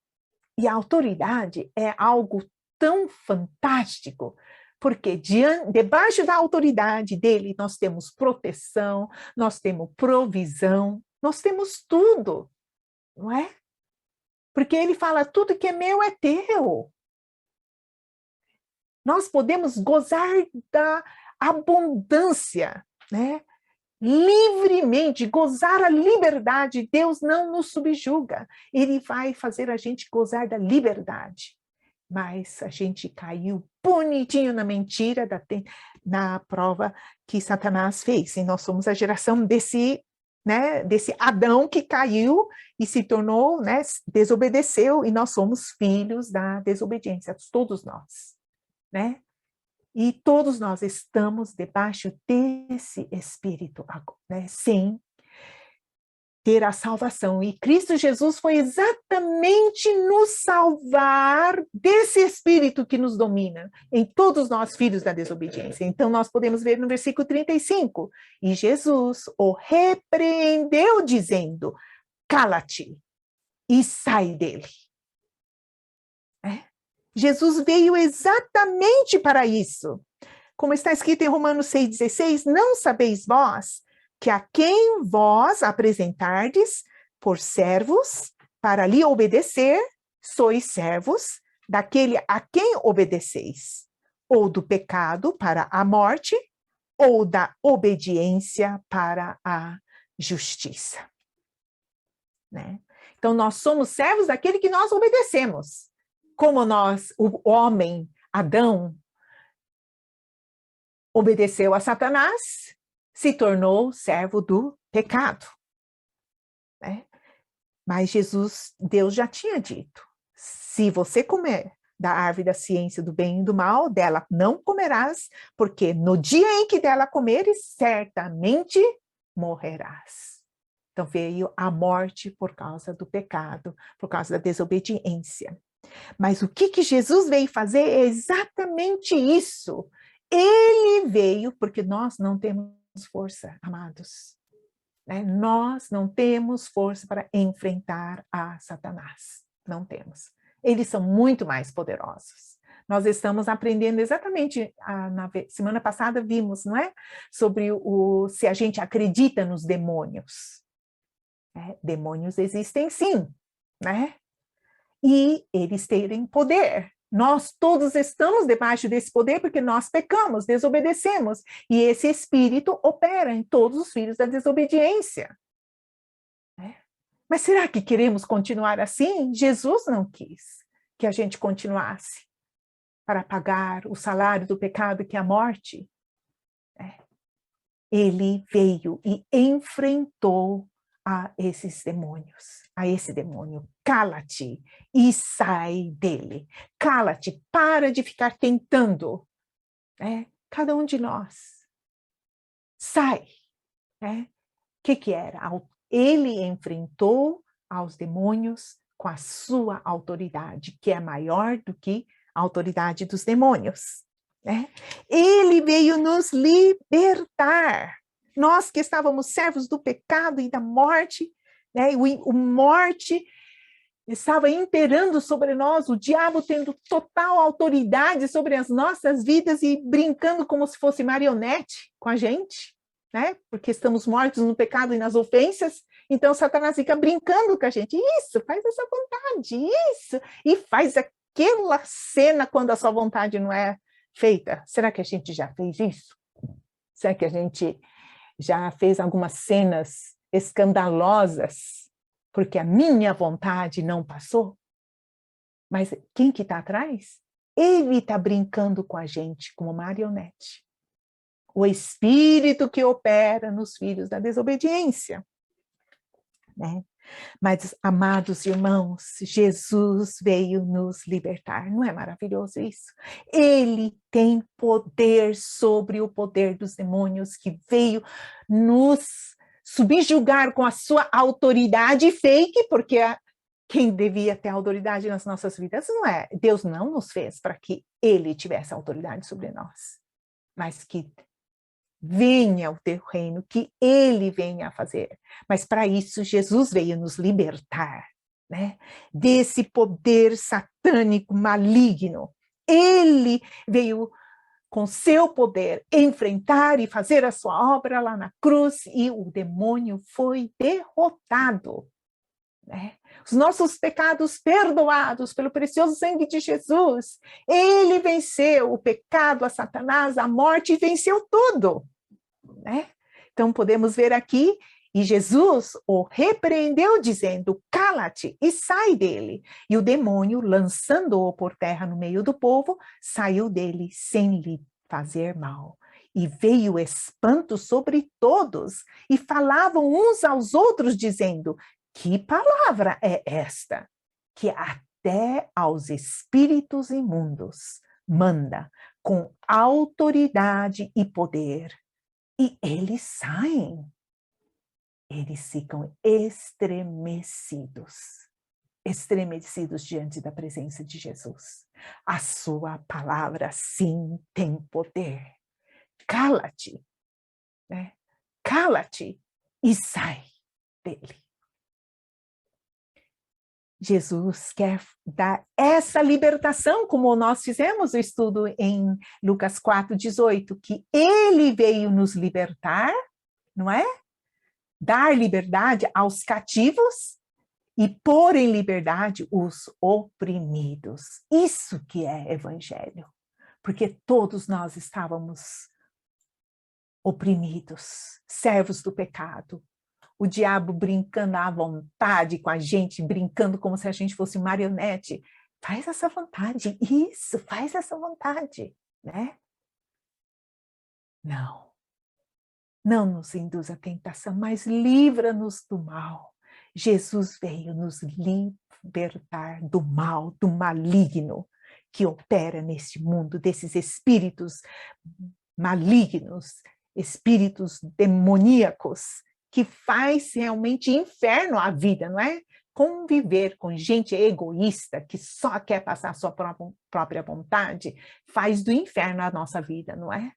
E a autoridade é algo tão fantástico, porque debaixo da autoridade dele nós temos proteção, nós temos provisão, nós temos tudo, não é? Porque ele fala, tudo que é meu é teu. Nós podemos gozar da abundância, né? Livremente, gozar a liberdade. Deus não nos subjuga, ele vai fazer a gente gozar da liberdade. Mas a gente caiu bonitinho na mentira, na prova que Satanás fez. E nós somos a geração desse Adão que caiu e se tornou, né, desobedeceu, e nós somos filhos da desobediência, todos nós. Né? E todos nós estamos debaixo desse espírito, né, sem ter a salvação. E Cristo Jesus foi exatamente nos salvar desse espírito que nos domina, em todos nós, filhos da desobediência. Então, nós podemos ver no versículo 35, e Jesus o repreendeu, dizendo, cala-te e sai dele. Jesus veio exatamente para isso. Como está escrito em Romanos 6,16, não sabeis vós que a quem vós apresentardes por servos para lhe obedecer, sois servos daquele a quem obedeceis, ou do pecado para a morte, ou da obediência para a justiça. Né? Então, nós somos servos daquele que nós obedecemos. Como nós, o homem, Adão, obedeceu a Satanás, se tornou servo do pecado. Né? Mas Deus já tinha dito, se você comer da árvore da ciência do bem e do mal, dela não comerás, porque no dia em que dela comeres, certamente morrerás. Então veio a morte por causa do pecado, por causa da desobediência. Mas o que Jesus veio fazer é exatamente isso. Ele veio porque nós não temos força, amados. Né? Nós não temos força para enfrentar a Satanás. Não temos. Eles são muito mais poderosos. Nós estamos aprendendo exatamente, na semana passada vimos, não é? Sobre se a gente acredita nos demônios. Demônios existem sim, né? E eles têm poder. Nós todos estamos debaixo desse poder porque nós pecamos, desobedecemos. E esse espírito opera em todos os filhos da desobediência. Mas será que queremos continuar assim? Jesus não quis que a gente continuasse para pagar o salário do pecado, que é a morte. Ele veio e enfrentou a esses demônios, a esse demônio. Cala-te e sai dele. Cala-te, para de ficar tentando. Cada um de nós. Sai. O que era? Ele enfrentou aos demônios com a sua autoridade, que é maior do que a autoridade dos demônios. Ele veio nos libertar. Nós que estávamos servos do pecado e da morte, a morte estava imperando sobre nós, o diabo tendo total autoridade sobre as nossas vidas e brincando como se fosse marionete com a gente, porque estamos mortos no pecado e nas ofensas, então Satanás fica brincando com a gente. Isso, faz essa vontade, isso, e faz aquela cena quando a sua vontade não é feita. Será que a gente já fez isso? Será que a gente já fez algumas cenas escandalosas porque a minha vontade não passou? Mas quem que está atrás? Ele está brincando com a gente como marionete. O espírito que opera nos filhos da desobediência. Mas, amados irmãos, Jesus veio nos libertar. Não é maravilhoso isso? Ele tem poder sobre o poder dos demônios, que veio nos subjugar com a sua autoridade fake, porque quem devia ter autoridade nas nossas vidas não é. Deus não nos fez para que ele tivesse autoridade sobre nós, mas que venha o teu reino, que ele venha a fazer. Mas para isso Jesus veio nos libertar, desse poder satânico maligno. Ele veio com seu poder enfrentar e fazer a sua obra lá na cruz, e o demônio foi derrotado. Os nossos pecados perdoados pelo precioso sangue de Jesus. Ele venceu o pecado, a Satanás, a morte, e venceu tudo. Então podemos ver aqui, e Jesus o repreendeu dizendo, cala-te e sai dele. E o demônio, lançando-o por terra no meio do povo, saiu dele sem lhe fazer mal. E veio espanto sobre todos, e falavam uns aos outros dizendo, que palavra é esta? Que até aos espíritos imundos manda com autoridade e poder. E eles saem. Eles ficam estremecidos diante da presença de Jesus. A sua palavra, sim, tem poder. Cala-te, Cala-te e sai dele. Jesus quer dar essa libertação, como nós fizemos o estudo em Lucas 4:18, que ele veio nos libertar, não é? Dar liberdade aos cativos e pôr em liberdade os oprimidos. Isso que é evangelho, porque todos nós estávamos oprimidos, servos do pecado. O diabo brincando à vontade com a gente, brincando como se a gente fosse marionete. Faz essa vontade, isso, faz essa vontade, né? Não. Não nos induz à tentação, mas livra-nos do mal. Jesus veio nos libertar do mal, do maligno que opera neste mundo, desses espíritos malignos, espíritos demoníacos, que faz realmente inferno à vida, não é? Conviver com gente egoísta, que só quer passar a sua própria vontade, faz do inferno a nossa vida, não é?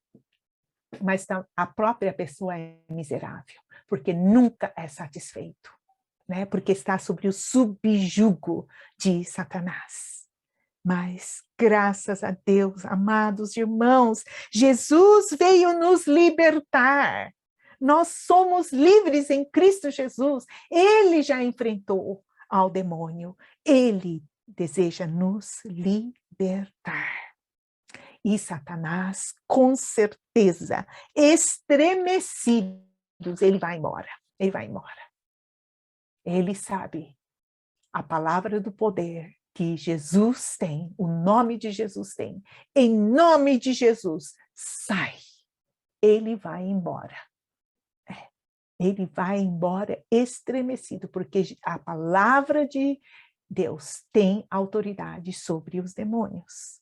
Mas a própria pessoa é miserável, porque nunca é satisfeito, né? Porque está sobre o subjugo de Satanás. Mas, graças a Deus, amados irmãos, Jesus veio nos libertar. Nós somos livres em Cristo Jesus. Ele já enfrentou ao demônio. Ele deseja nos libertar. E Satanás, com certeza, estremecidos, ele vai embora. Ele vai embora. Ele sabe a palavra do poder que Jesus tem, o nome de Jesus tem. Em nome de Jesus, sai. Ele vai embora. Ele vai embora estremecido, porque a palavra de Deus tem autoridade sobre os demônios.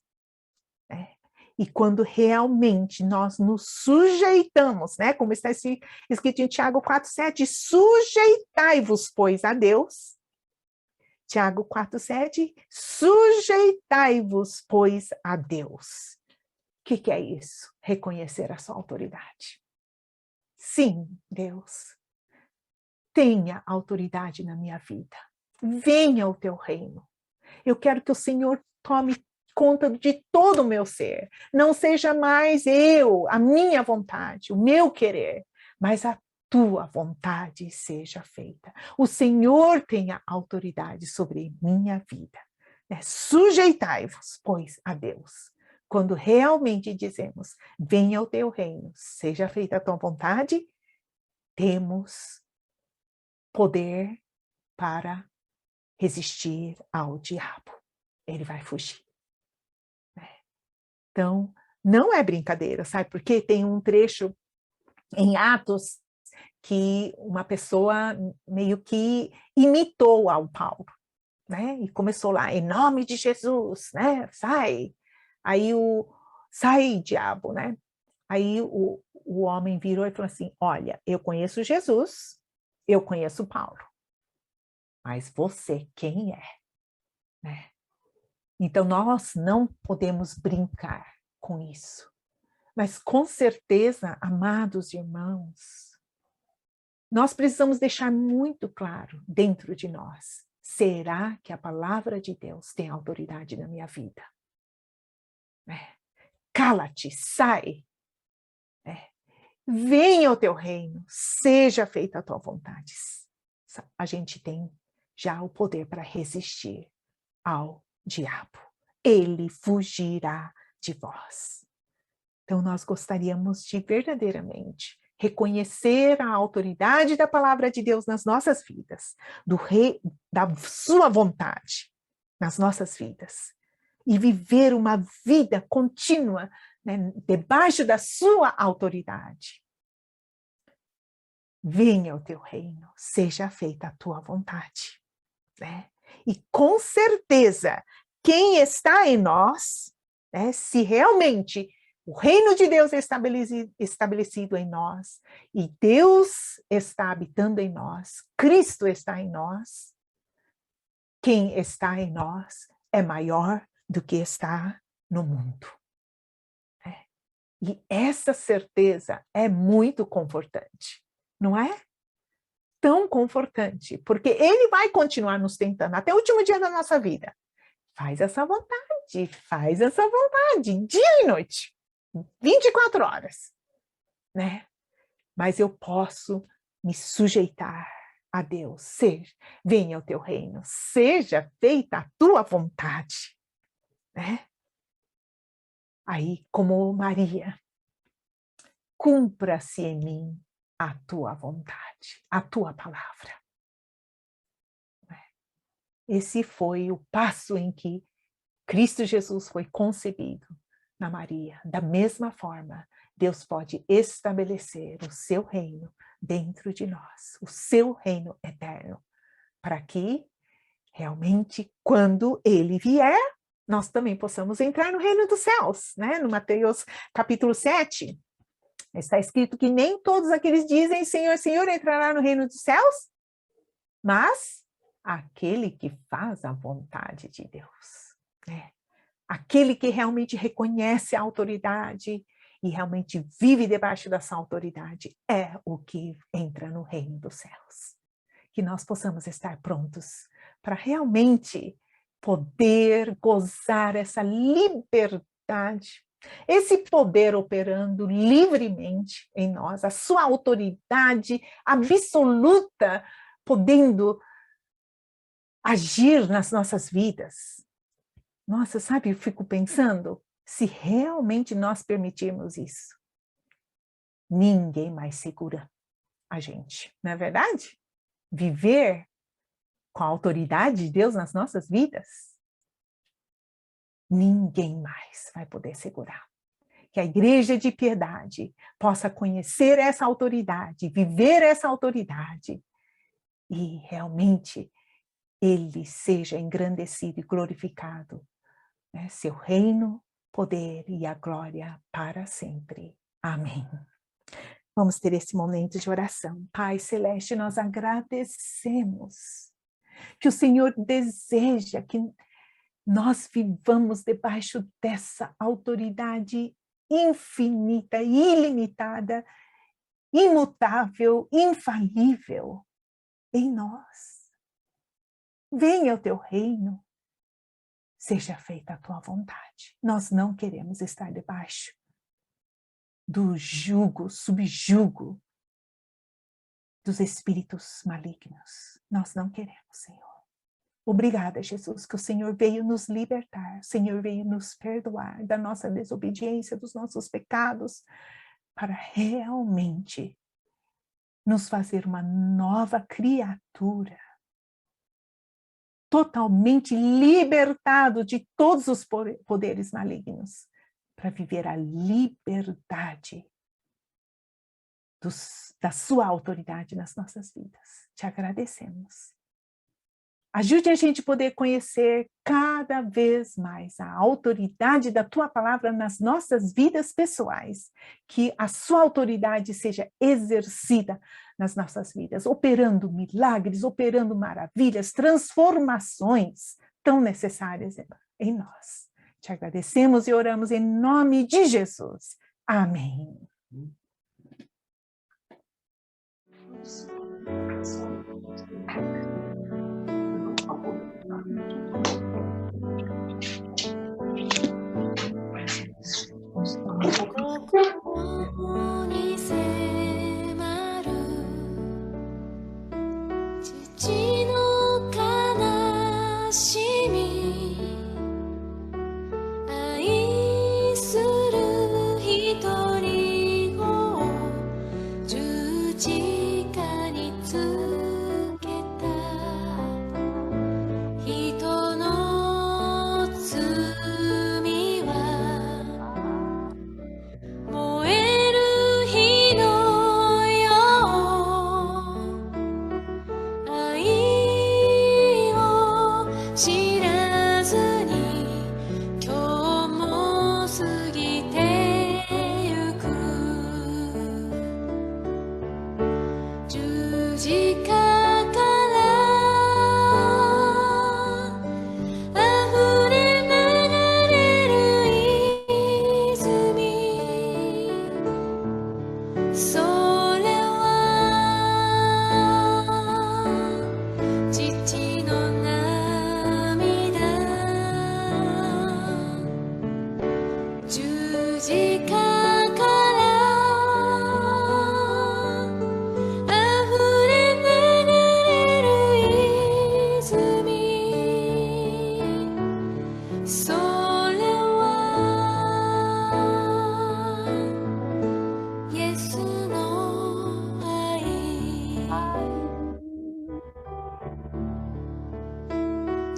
E quando realmente nós nos sujeitamos, né, como está escrito em Tiago 4:7, sujeitai-vos, pois, a Deus. Tiago 4:7, sujeitai-vos, pois, a Deus. O que é isso? Reconhecer a sua autoridade. Sim, Deus, tenha autoridade na minha vida. Venha o teu reino. Eu quero que o Senhor tome conta de todo o meu ser. Não seja mais eu, a minha vontade, o meu querer, mas a tua vontade seja feita. O Senhor tenha autoridade sobre minha vida. Sujeitai-vos, pois, a Deus. Quando realmente dizemos, venha o teu reino, seja feita a tua vontade, temos poder para resistir ao diabo. Ele vai fugir. Então, não é brincadeira, sabe? Porque tem um trecho em Atos que uma pessoa meio que imitou ao Paulo, né? E começou lá, em nome de Jesus, né? Sai. Aí sai, diabo, né? Aí o homem virou e falou assim, olha, eu conheço Jesus, eu conheço Paulo, mas você quem é? Né? Então, nós não podemos brincar com isso. Mas, com certeza, amados irmãos, nós precisamos deixar muito claro dentro de nós, será que a palavra de Deus tem autoridade na minha vida? Cala-te, sai. Venha o teu reino, seja feita a tua vontade. A gente tem já o poder para resistir ao diabo. Ele fugirá de vós. Então, nós gostaríamos de verdadeiramente reconhecer a autoridade da palavra de Deus nas nossas vidas, da sua vontade nas nossas vidas, e viver uma vida contínua, né, debaixo da sua autoridade. Venha o teu reino, seja feita a tua vontade. Né? E com certeza, quem está em nós, né, se realmente o reino de Deus é estabelecido em nós, e Deus está habitando em nós, Cristo está em nós, quem está em nós é maior do que está no mundo. E essa certeza é muito confortante, não é? tão confortante, porque ele vai continuar nos tentando até o último dia da nossa vida. Faz essa vontade, dia e noite, 24 horas, né? Mas eu posso me sujeitar a Deus. Venha o teu reino, seja feita a tua vontade, né? Aí, como Maria, cumpra-se em mim a tua vontade, a tua palavra. Esse foi o passo em que Cristo Jesus foi concebido na Maria. Da mesma forma, Deus pode estabelecer o seu reino dentro de nós, o seu reino eterno, para que realmente, quando ele vier, nós também possamos entrar no reino dos céus, né? No Mateus capítulo 7, está escrito que nem todos aqueles dizem Senhor, Senhor, entrará no reino dos céus, mas aquele que faz a vontade de Deus, né? Aquele que realmente reconhece a autoridade e realmente vive debaixo dessa autoridade é o que entra no reino dos céus. Que nós possamos estar prontos para realmente poder gozar essa liberdade, esse poder operando livremente em nós, a sua autoridade absoluta podendo agir nas nossas vidas. Nossa, sabe, eu fico pensando, se realmente nós permitirmos isso, ninguém mais segura a gente, não é verdade? Viver com a autoridade de Deus nas nossas vidas, ninguém mais vai poder segurar. Que a igreja de piedade possa conhecer essa autoridade, viver essa autoridade e realmente ele seja engrandecido e glorificado, né? Seu reino, poder e a glória para sempre. Amém. Vamos ter esse momento de oração. Pai Celeste, nós agradecemos que o Senhor deseja que nós vivamos debaixo dessa autoridade infinita, ilimitada, imutável, infalível em nós. Venha o teu reino, seja feita a tua vontade. Nós não queremos estar debaixo do jugo, subjugo dos espíritos malignos. Nós não queremos, Senhor. Obrigada, Jesus, que o Senhor veio nos libertar, o Senhor veio nos perdoar da nossa desobediência, dos nossos pecados, para realmente nos fazer uma nova criatura, totalmente libertado de todos os poderes malignos, para viver a liberdade da sua autoridade nas nossas vidas. Te agradecemos. Ajude a gente a poder conhecer cada vez mais a autoridade da tua palavra nas nossas vidas pessoais, que a sua autoridade seja exercida nas nossas vidas, operando milagres, operando maravilhas, transformações tão necessárias em nós. Te agradecemos e oramos em nome de Jesus. Amém.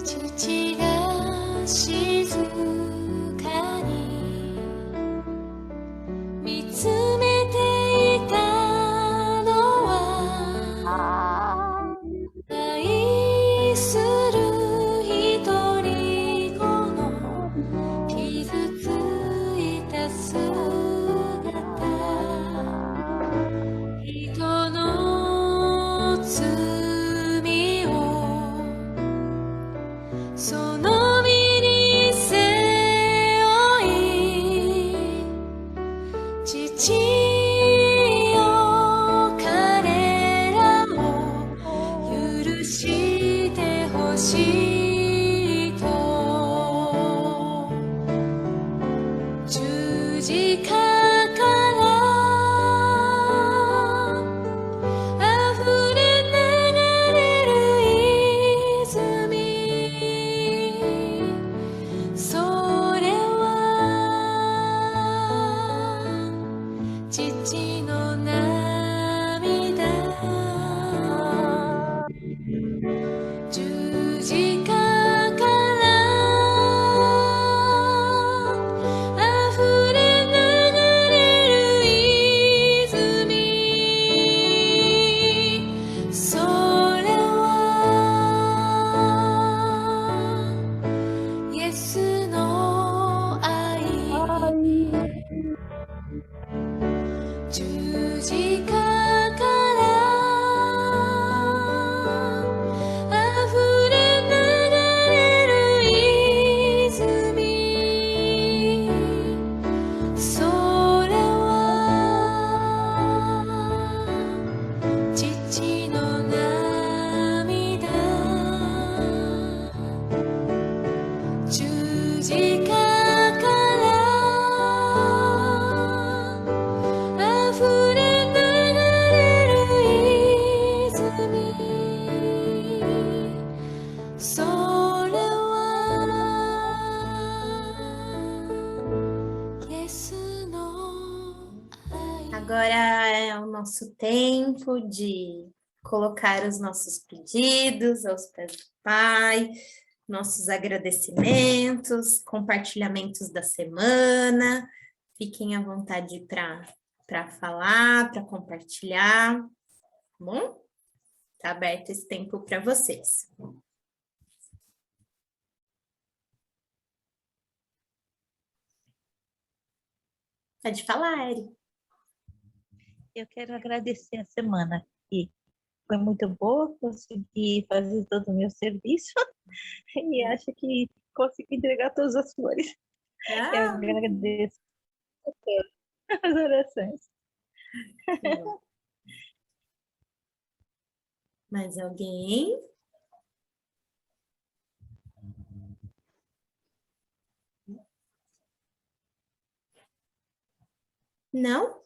父が静かに見つめていたのは愛する一人子の傷ついた姿、人の罪をその身に背負い、父よ彼らを許してほしいと、十字架から溢れ流れる泉、それは父の涙、十字架から溢れ流れる泉、それはイエスの愛、十字架から溢れ流れる泉、それは父の涙、十字架から溢れ流れる泉、それはイエスの愛。Agora é o nosso tempo de colocar os nossos pedidos aos pés do Pai, nossos agradecimentos, compartilhamentos da semana. Fiquem à vontade para falar, para compartilhar, tá bom? Está aberto esse tempo para vocês. Pode falar, Eri. Eu quero agradecer a semana, que foi muito boa, consegui fazer todo o meu serviço e acho que consegui entregar todas as flores. Eu Ah, agradeço a todos as orações. que bom. Mais alguém? Não?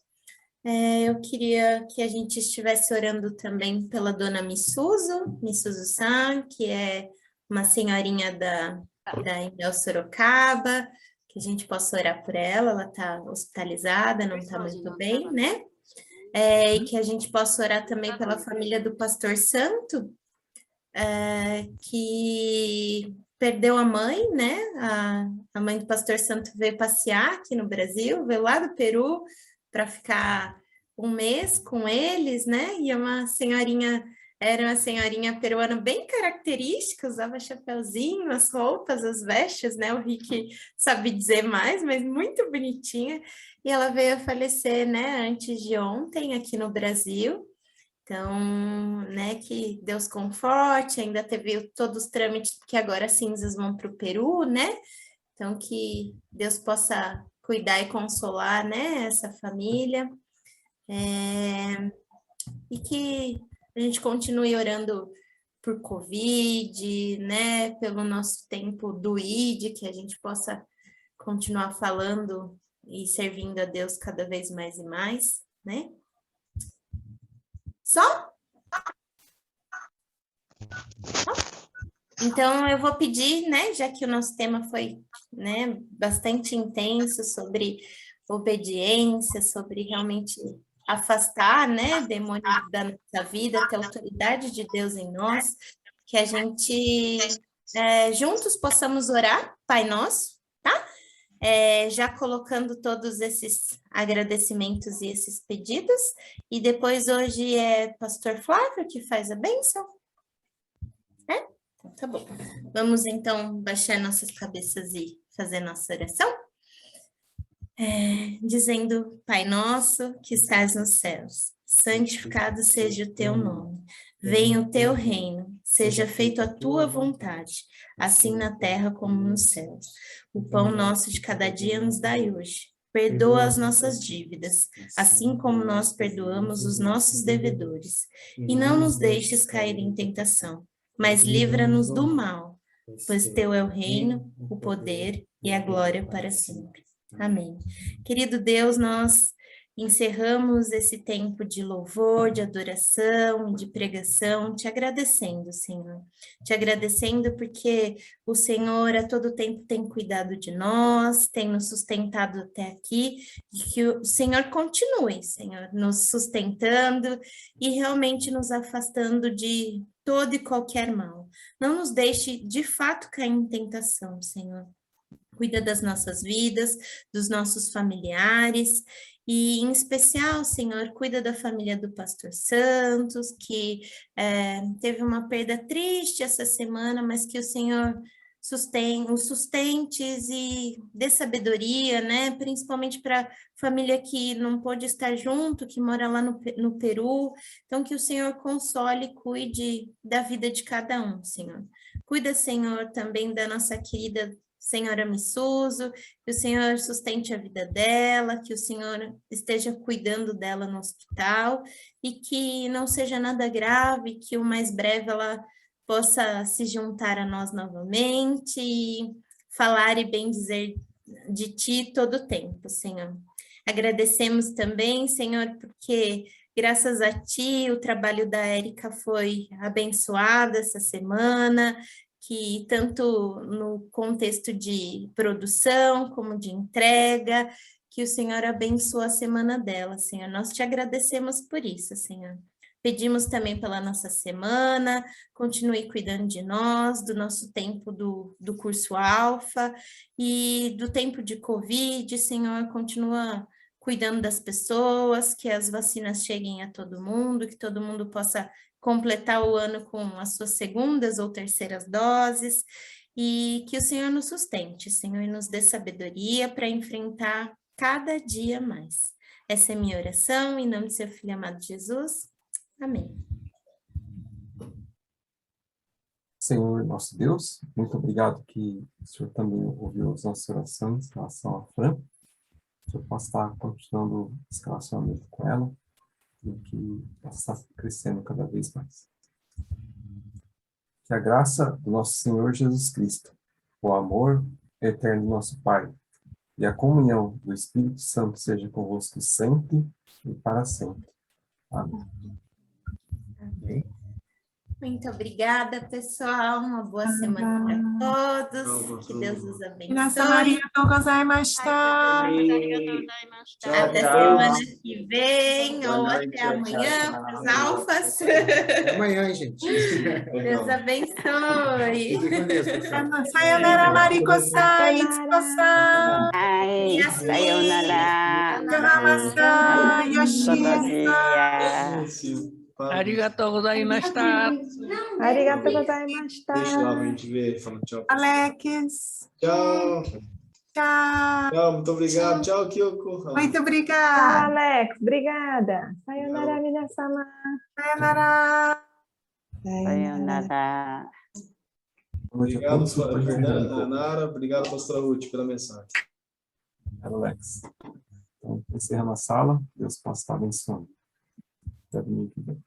Eu queria que a gente estivesse orando também pela dona Missuzu-san, que é uma senhorinha da Embel Sorocaba, que a gente possa orar por ela. Ela está hospitalizada, não está muito bem, né? E que a gente possa orar também pela família do Pastor Santo, que perdeu a mãe, né? A mãe do Pastor Santo veio passear aqui no Brasil, veio lá do Peru para ficar um mês com eles, né? E era uma senhorinha peruana bem característica, usava chapeuzinho, as roupas, as vestes, né? O Rick sabe dizer mais, mas muito bonitinha. E ela veio a falecer, né? Antes de ontem aqui no Brasil. Então, né, que Deus conforte, ainda teve todos os trâmites, que agora as cinzas vão para o Peru, né? Então, que Deus possa cuidar e consolar, né, essa família. E que a gente continue orando por Covid, né, pelo nosso tempo do ID, que a gente possa continuar falando e servindo a Deus cada vez mais e mais, né? Só? Então, eu vou pedir, né, já que o nosso tema foi, né, bastante intenso sobre obediência, sobre realmente afastar, né, demônios da nossa vida, ter autoridade de Deus em nós, que a gente juntos possamos orar, Pai Nosso, tá? Já colocando todos esses agradecimentos e esses pedidos, e depois hoje é Pastor Flávio que faz a bênção, né? Então, tá bom. Vamos então baixar nossas cabeças e fazer nossa oração? Dizendo, Pai nosso que estás nos céus, santificado seja o teu nome, venha o teu reino, seja feita a tua vontade, assim na terra como nos céus. O pão nosso de cada dia nos dai hoje. Perdoa as nossas dívidas, assim como nós perdoamos os nossos devedores. E não nos deixes cair em tentação, mas livra-nos do mal, pois teu é o reino, o poder e a glória para sempre. Amém. Querido Deus, nós encerramos esse tempo de louvor, de adoração, de pregação, te agradecendo, Senhor. Te agradecendo porque o Senhor a todo tempo tem cuidado de nós, tem nos sustentado até aqui, e que o Senhor continue, Senhor, nos sustentando e realmente nos afastando de todo e qualquer mal. Não nos deixe, de fato, cair em tentação, Senhor. Cuida das nossas vidas, dos nossos familiares, e em especial, Senhor, cuida da família do Pastor Santos, que teve uma perda triste essa semana, mas que o Senhor os sustentes e dê sabedoria, né? Principalmente para a família que não pôde estar junto, que mora lá no Peru. Então, que o Senhor console e cuide da vida de cada um, Senhor. Cuida, Senhor, também da nossa querida Senhora Missuso, que o Senhor sustente a vida dela, que o Senhor esteja cuidando dela no hospital e que não seja nada grave, que o mais breve ela possa se juntar a nós novamente e falar e bem dizer de Ti todo o tempo, Senhor. Agradecemos também, Senhor, porque graças a Ti o trabalho da Érica foi abençoado essa semana, que tanto no contexto de produção como de entrega, que o Senhor abençoe a semana dela, Senhor. Nós te agradecemos por isso, Senhor. Pedimos também pela nossa semana, continue cuidando de nós, do nosso tempo do curso Alfa e do tempo de Covid, Senhor, continua cuidando das pessoas, que as vacinas cheguem a todo mundo, que todo mundo possa completar o ano com as suas segundas ou terceiras doses, e que o Senhor nos sustente, Senhor, e nos dê sabedoria para enfrentar cada dia mais. Essa é minha oração, em nome do seu Filho amado Jesus. Amém. Senhor, nosso Deus, muito obrigado que o Senhor também ouviu as nossas orações em relação à Fran. Que o Senhor possa estar continuando esse relacionamento com ela e que possa estar crescendo cada vez mais. Que a graça do nosso Senhor Jesus Cristo, o amor eterno do nosso Pai e a comunhão do Espírito Santo seja convosco sempre e para sempre. Amém. Muito obrigada, pessoal. Uma boa semana para todos. Que Deus os abençoe. Até semana que vem ou até amanhã para os alfas. Amanhã, gente. Deus abençoe. Sayonara, Mariko-san, Itsuko-san. Ai, sayonara. Yokohama-san, Yoshie-san. Arigatou gozaimashita. Arigatou gozaimashita. Deixa lá pra gente ver. Fala tchau. Alex. Tchau. Tchau. Tchau, muito obrigado. Tchau, Kyoko. Muito obrigada. Alex, obrigada. Sayonara, minasan. Sayonara. Sayonara. Obrigado, Nara. Obrigado, pastora Ruth, pela mensagem. Alex. Então, encerrando a sala, Deus possa estar abençoando. Até domingo que vem.